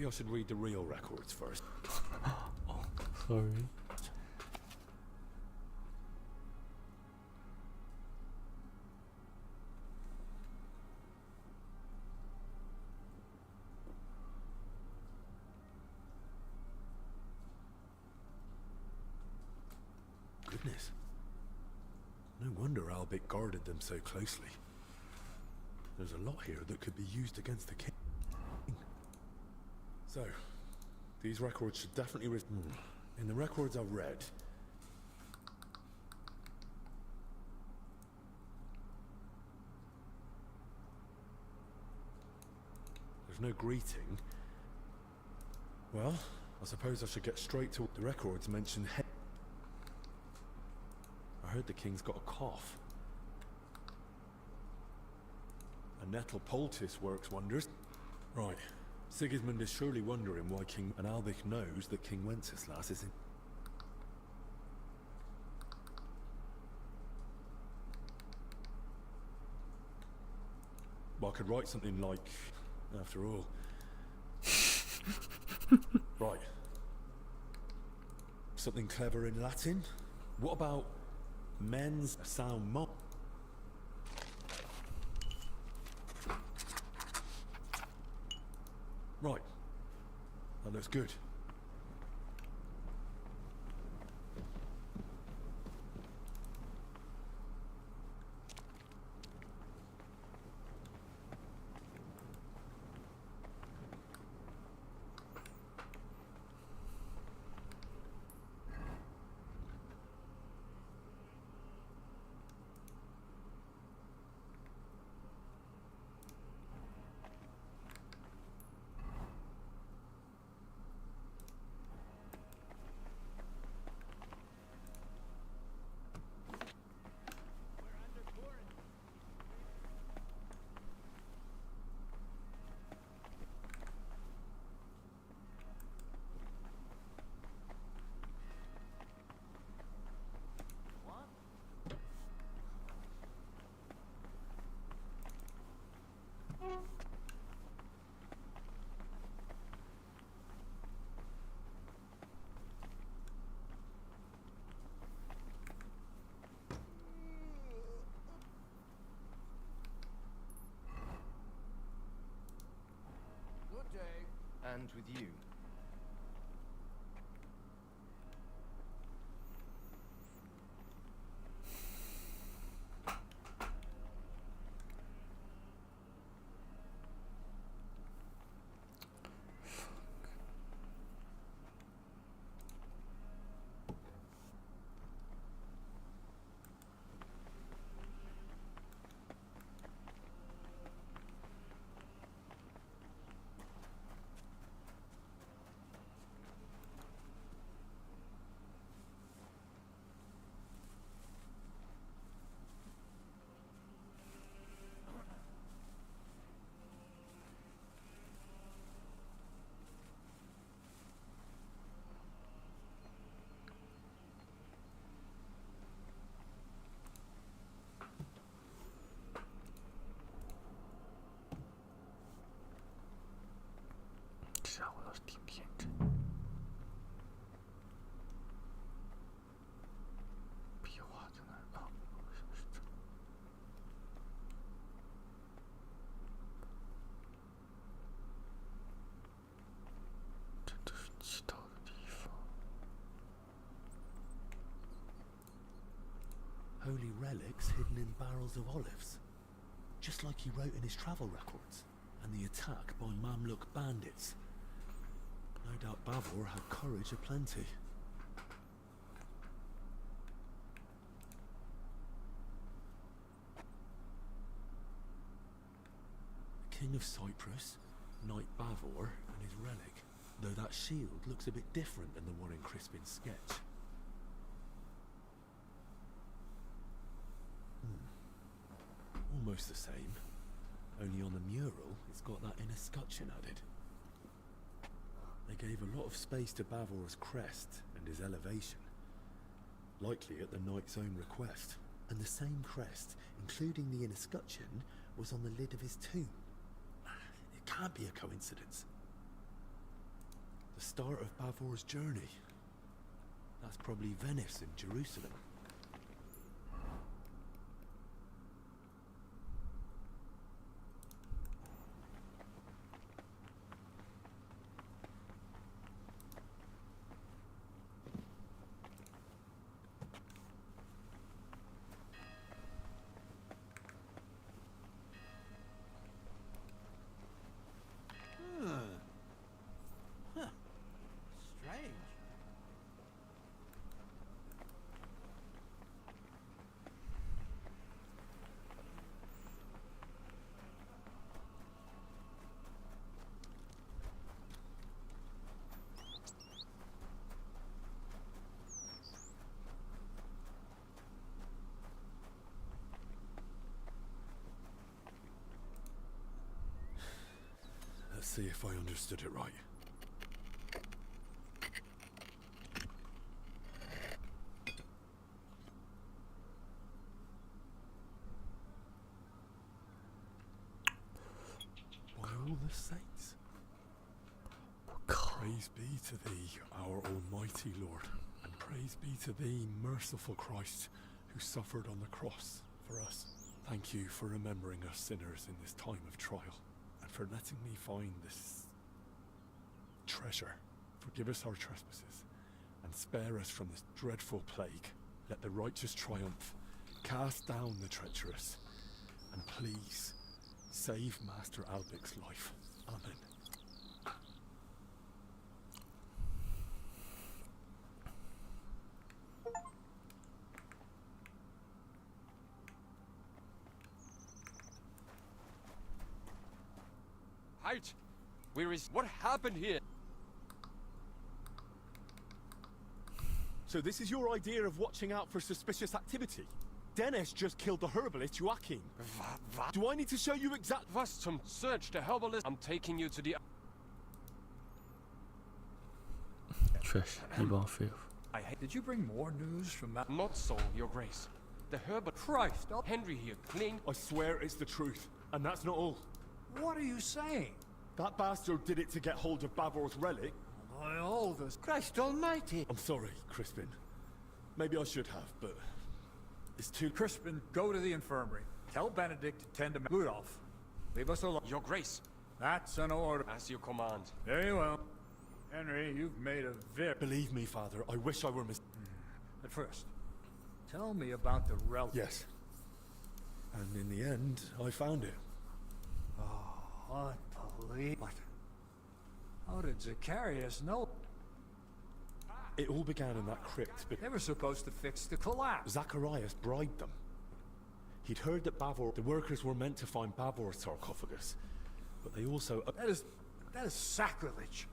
Maybe I should read the real records first. Oh, sorry. Goodness. No wonder Albert guarded them so closely. There's a lot here that could be used against the king. So, these records should definitely in the records I've read, there's no greeting. Well, I suppose I should get straight to the records mention I heard the king's got a cough. A nettle poultice works wonders. Right. Sigismund is surely wondering why King and Albich knows that King Wenceslas is in. Well, I could write something like, after all. Right. Something clever in Latin? What about mens sound mo? Right. That looks good. And with you. Holy relics hidden in barrels of olives. Just like he wrote in his travel records. And the attack by Mamluk bandits. No doubt Bavor had courage aplenty. King of Cyprus, Knight Bavor, and his relic. Though that shield looks a bit different than the one in Crispin's sketch. Almost the same. Only on the mural, it's got that inner scutcheon added. They gave a lot of space to Bavor's crest and his elevation. Likely at the knight's own request. And the same crest, including the inner scutcheon, was on the lid of his tomb. It can't be a coincidence. start of Bavor's journey. That's probably Venice and Jerusalem. Strange. Let's see if I understood it right. By all the saints. Praise be to thee, our almighty Lord, and praise be to thee, merciful Christ, who suffered on the cross for us. Thank you for remembering us sinners in this time of trial, and for letting me find this treasure. Forgive us our trespasses, and spare us from this dreadful plague. Let the righteous triumph. Cast down the treacherous, and please save Master Albic's life. Amen. Halt! Where is... What happened here? So this is your idea of watching out for suspicious activity? Dennis just killed the herbalist Joachim. What? Do I need to show you exact... Was zum Search the herbalist? I'm taking you to the... I hate... Did you bring more news from that? Not so, Your Grace. The herbalist... Christ! Henry here, clean... I swear it's the truth, and that's not all. What are you saying? That bastard did it to get hold of Bavor's relic. By all this... Christ almighty! I'm sorry, Crispin. Maybe I should have, but... It's too... Crispin, go to the infirmary. Tell Benedict to tend to Rudolph. Leave us alone. Your Grace. That's an order. As you command. Very well. Henry, you've made a very... Believe me, Father, I wish I were At first, tell me about the relic. Yes. And in the end, I found it. Oh, unbelievable. What? How did Zacharias know? It all began in that crypt, but... They were supposed to fix the collapse. Zacharias bribed them. He'd heard that the workers were meant to find Bavor's sarcophagus, but they also... That is sacrilege.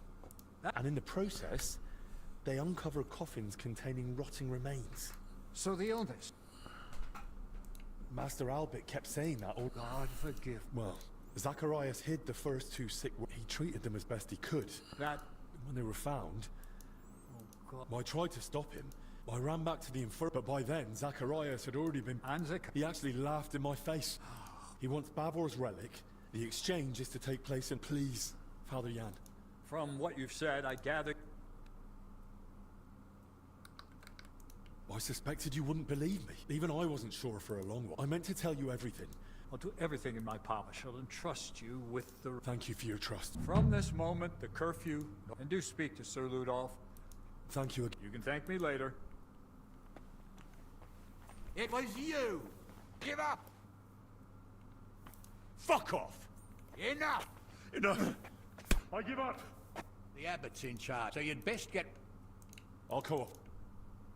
And in the process, they uncovered coffins containing rotting remains. So the illness... Master Albic kept saying that all... God forgive me. Well, Zacharias hid the first two sick... He treated them as best he could. That... When they were found... God. I tried to stop him. I ran back to the infirmary, but by then, Zacharias had already been... He actually laughed in my face. He wants Bavor's relic. The exchange is to take place in... Please, Father Jan. From what you've said, I gather... I suspected you wouldn't believe me. Even I wasn't sure for a long while. I meant to tell you everything. I'll do everything in my power. I shall entrust you with the... Thank you for your trust. From this moment, the curfew... And do speak to Sir Ludolf. Thank you again. You can thank me later. It was you! Give up! Fuck off! Enough! Enough! I give up! The abbot's in charge, so you'd best get... I'll go off.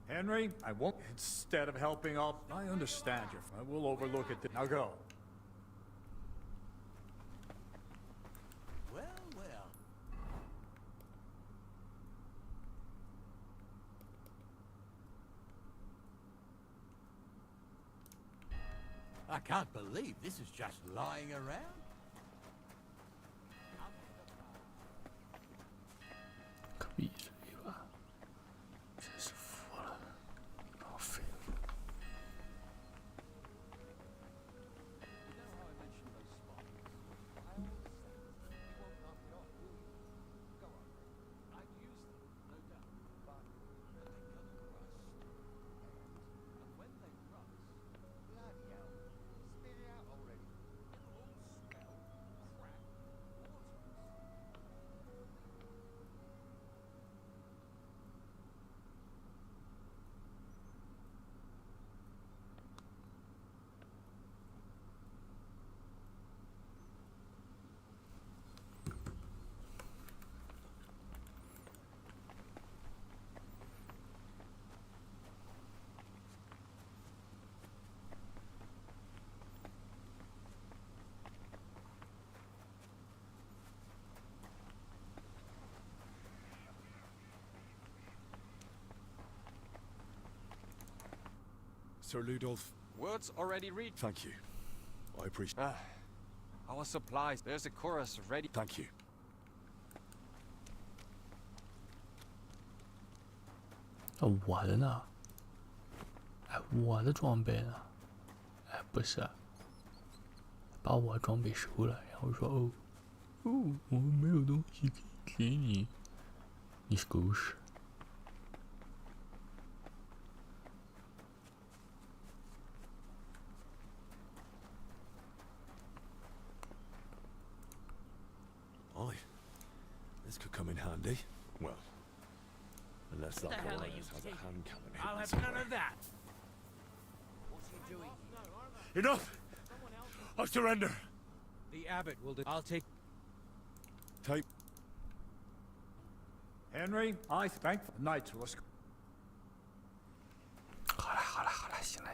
Henry, I won't... Instead of helping up, I understand you. I will overlook it. Now go. Well, well. I can't believe this is just lying around. Sir Ludolf. Words already reached. Thank you. I appreciate. Our supplies. There's a chorus ready. Thank you. 我的呢？哎，我的装备呢？哎，不是，把我装备收了，然后说哦，我没有东西可以给你，你是狗屎。Aye, this could come in handy. Well, unless that hell boy are you has a taking? hand cannon. I'll have none of that. What's he doing? Enough! I surrender. The abbot will. I'll take. Take. Henry, I thank the knight was. 好了，行了。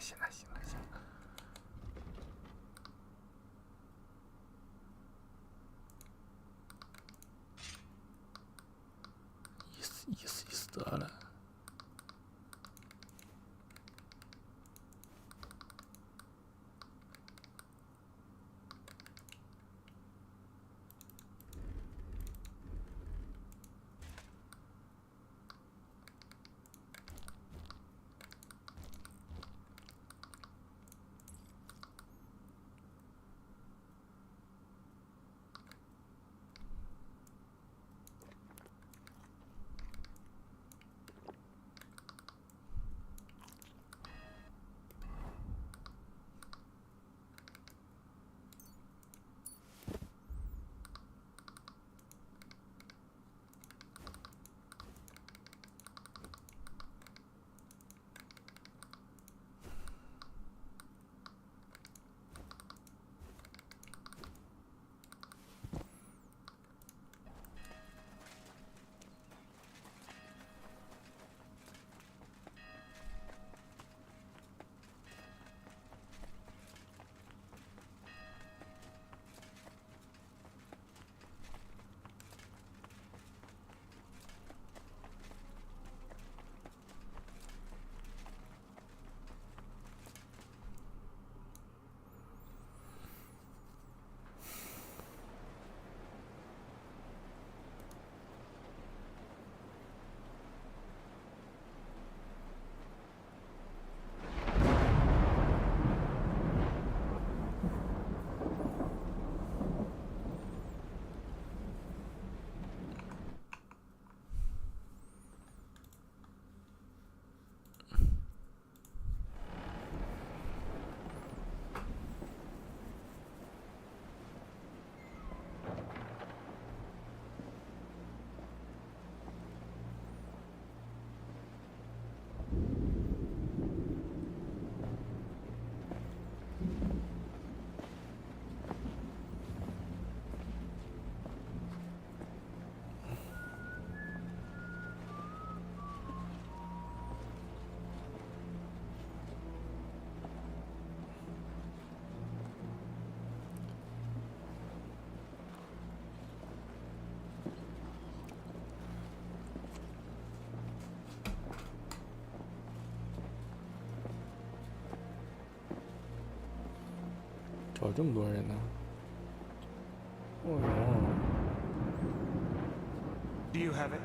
意思得了。找这么多人呢？哦哟。Do you have it?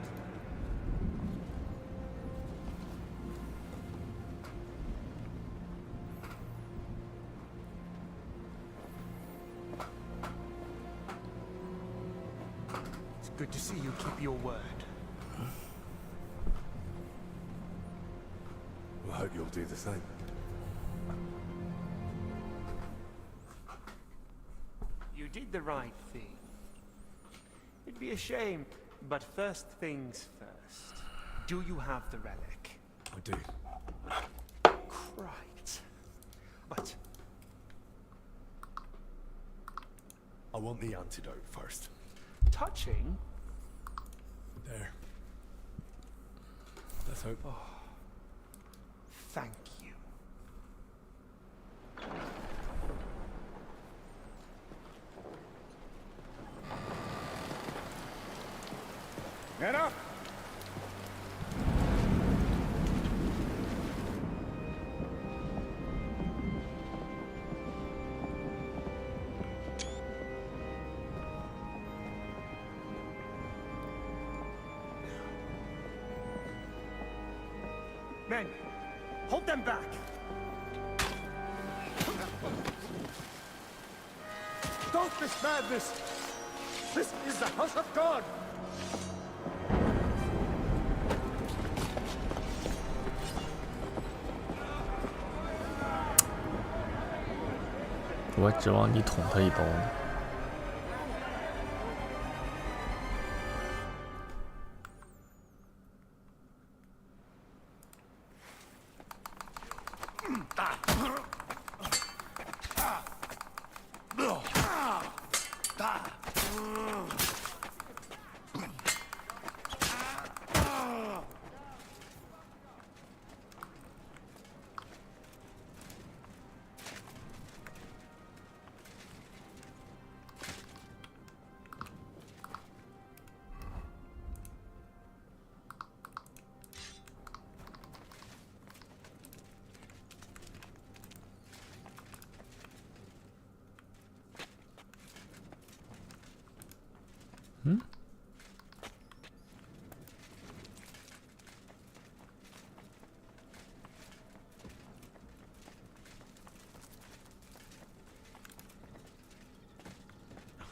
It's good to see you keep your word. I hope you'll do the same. You did the right thing. It'd be a shame, but first things first. Do you have the relic? I do. Right. But I want the antidote first. touching? There. Let's hope. Oh, thank you. Get up! Men, hold them back! Stop this madness! This is the house of God!我指望你捅他一刀呢。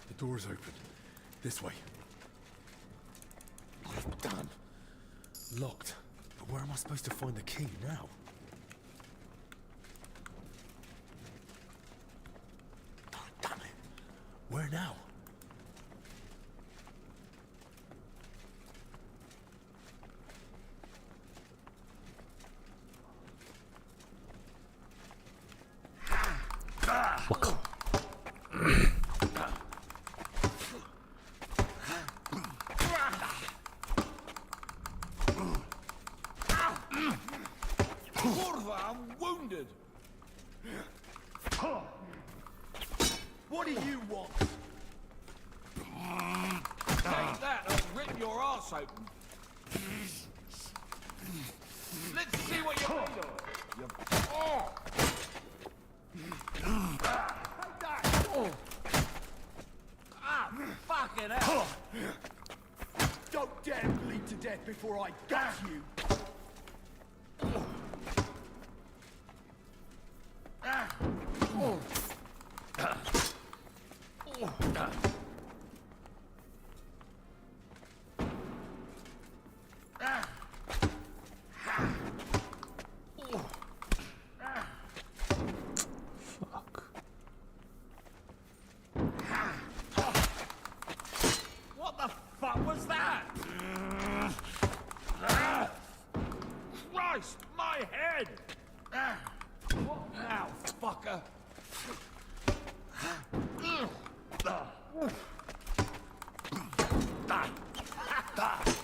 The door's open. This way. Damn. Locked. But where am I supposed to find the key now? Damn it. Where now?我靠！ I'm wounded! What do you want? Take that, I'll rip your arse open. Let's see what you're made of. You... Oh. Take that! Oh. Ah, fucking hell! Don't dare bleed to death before I gas you! What the fuck was that? Christ, my head! What now, fucker?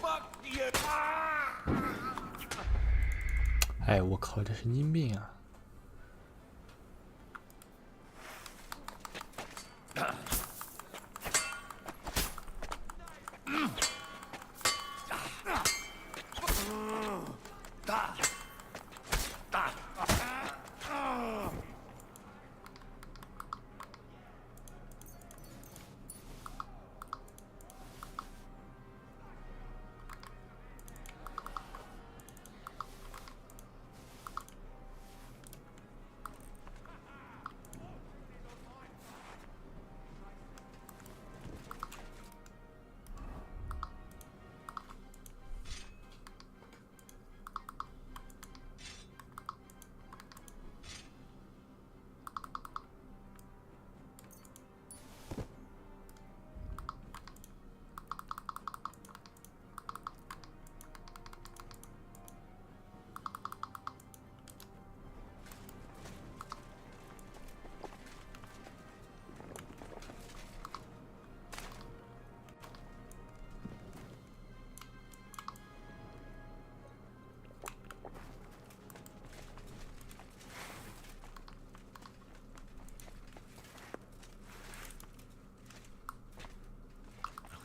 Fuck you! 哎，我靠，这神经病啊！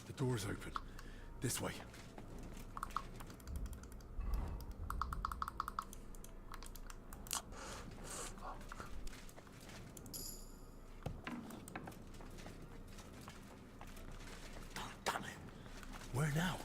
The door's open. This way. Damn it. Where now?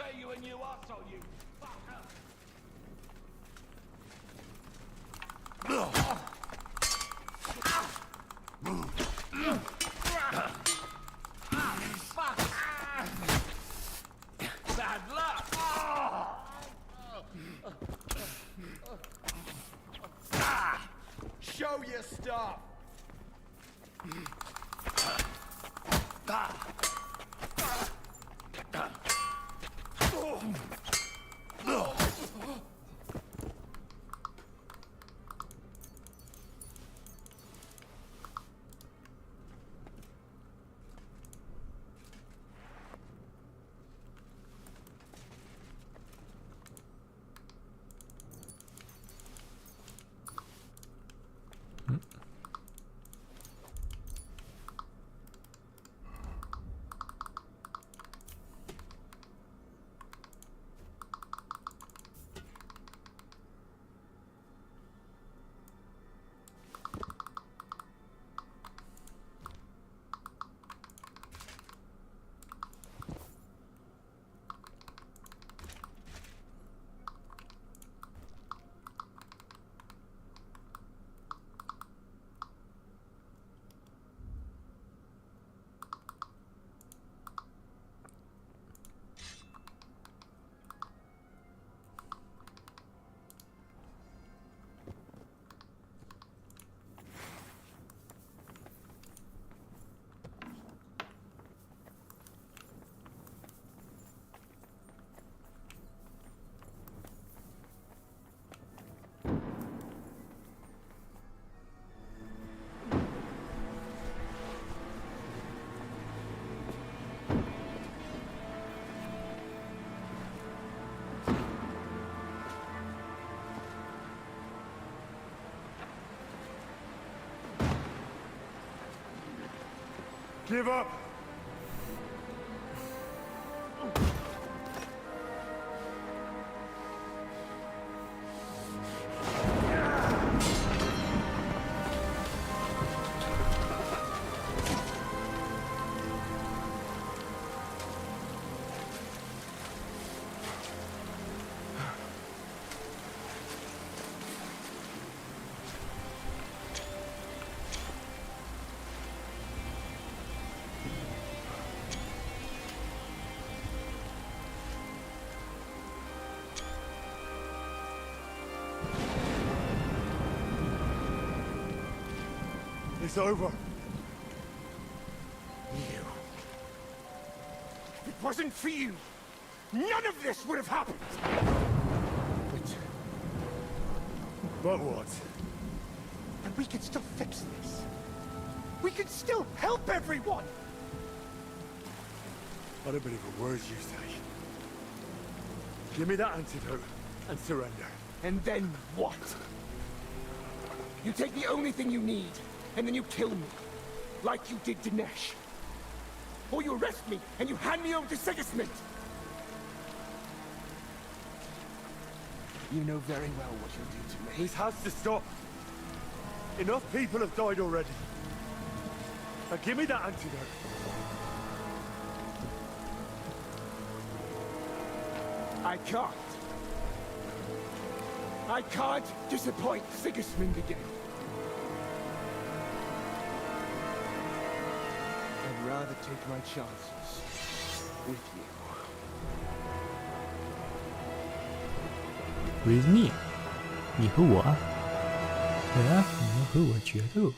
obey you and you asshole, you fucker! Fuck! Bad luck! Show your stuff! Give up! It's over. You. If it wasn't for you, none of this would have happened! But what? And we can still fix this. We can still help everyone! What a bit of a word you say. Give me that antidote and surrender. And then what? You take the only thing you need, and then you kill me. Like you did Dinesh. Or you arrest me, and you hand me over to Sigismund. You know very well what you'll do to me. This has to stop. Enough people have died already. Now give me that antidote. I can't. I can't disappoint Sigismund again. I'd rather take my chances with you. With me， 你和我，你要和我决斗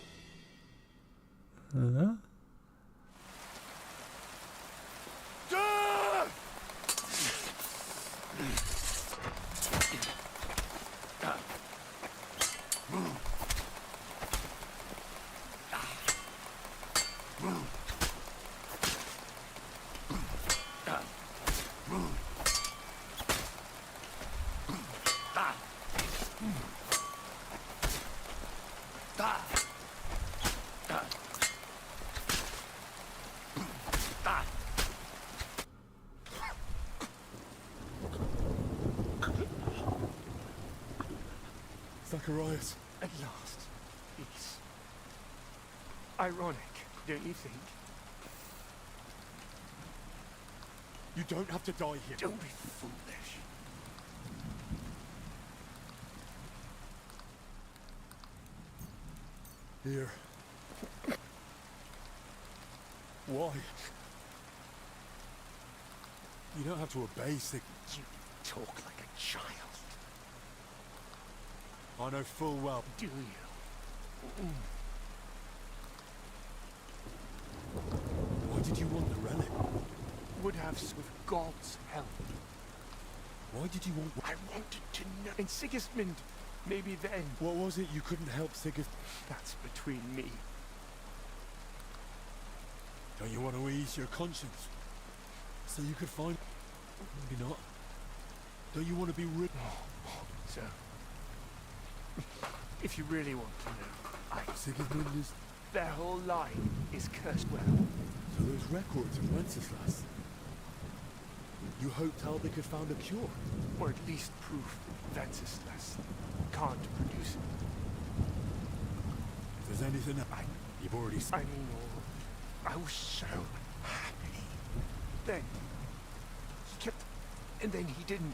，Zacharias. At last, peace. Ironic, don't you think? You don't have to die here. Don't be foolish. Here. Why? You don't have to obey Sig. You talk like a child. I know full well. Do you? Why did you want the relic? Would have with God's help. Why did you want... I wanted to know. And Sigismund, maybe then. What was it you couldn't help Sigismund? That's between me. Don't you want to ease your conscience? So you could find... Maybe not. Don't you want to be rid... So... if you really want to know, Sigismund is... Their whole line is cursed well. So those records of Wenceslas... You hoped Talbot had found a cure? Or at least proof Wenceslas can't produce it. If there's anything you've already... I mean, I was so happy. Then, he kept... And then he didn't.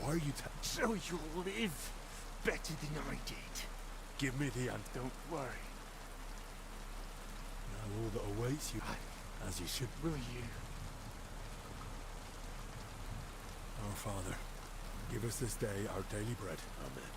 Why are you so you'll live better than I did. Give me the answer. Don't worry. Now all that awaits you, as you should... Will you? Our Father, give us this day our daily bread. Amen.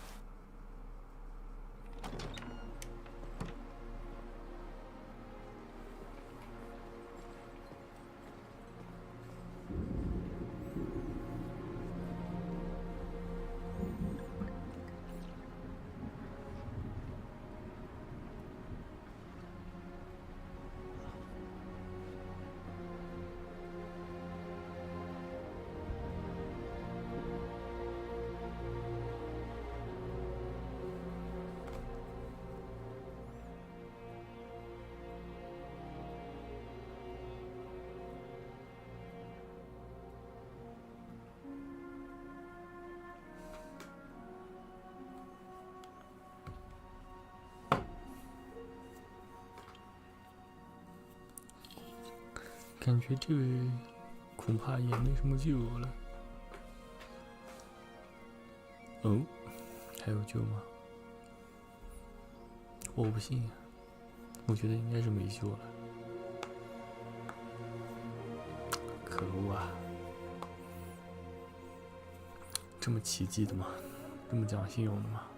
感觉这位恐怕也没什么救了。哦，还有救吗？我不信，我觉得应该是没救了。可恶啊！这么奇迹的吗？这么讲信用的吗？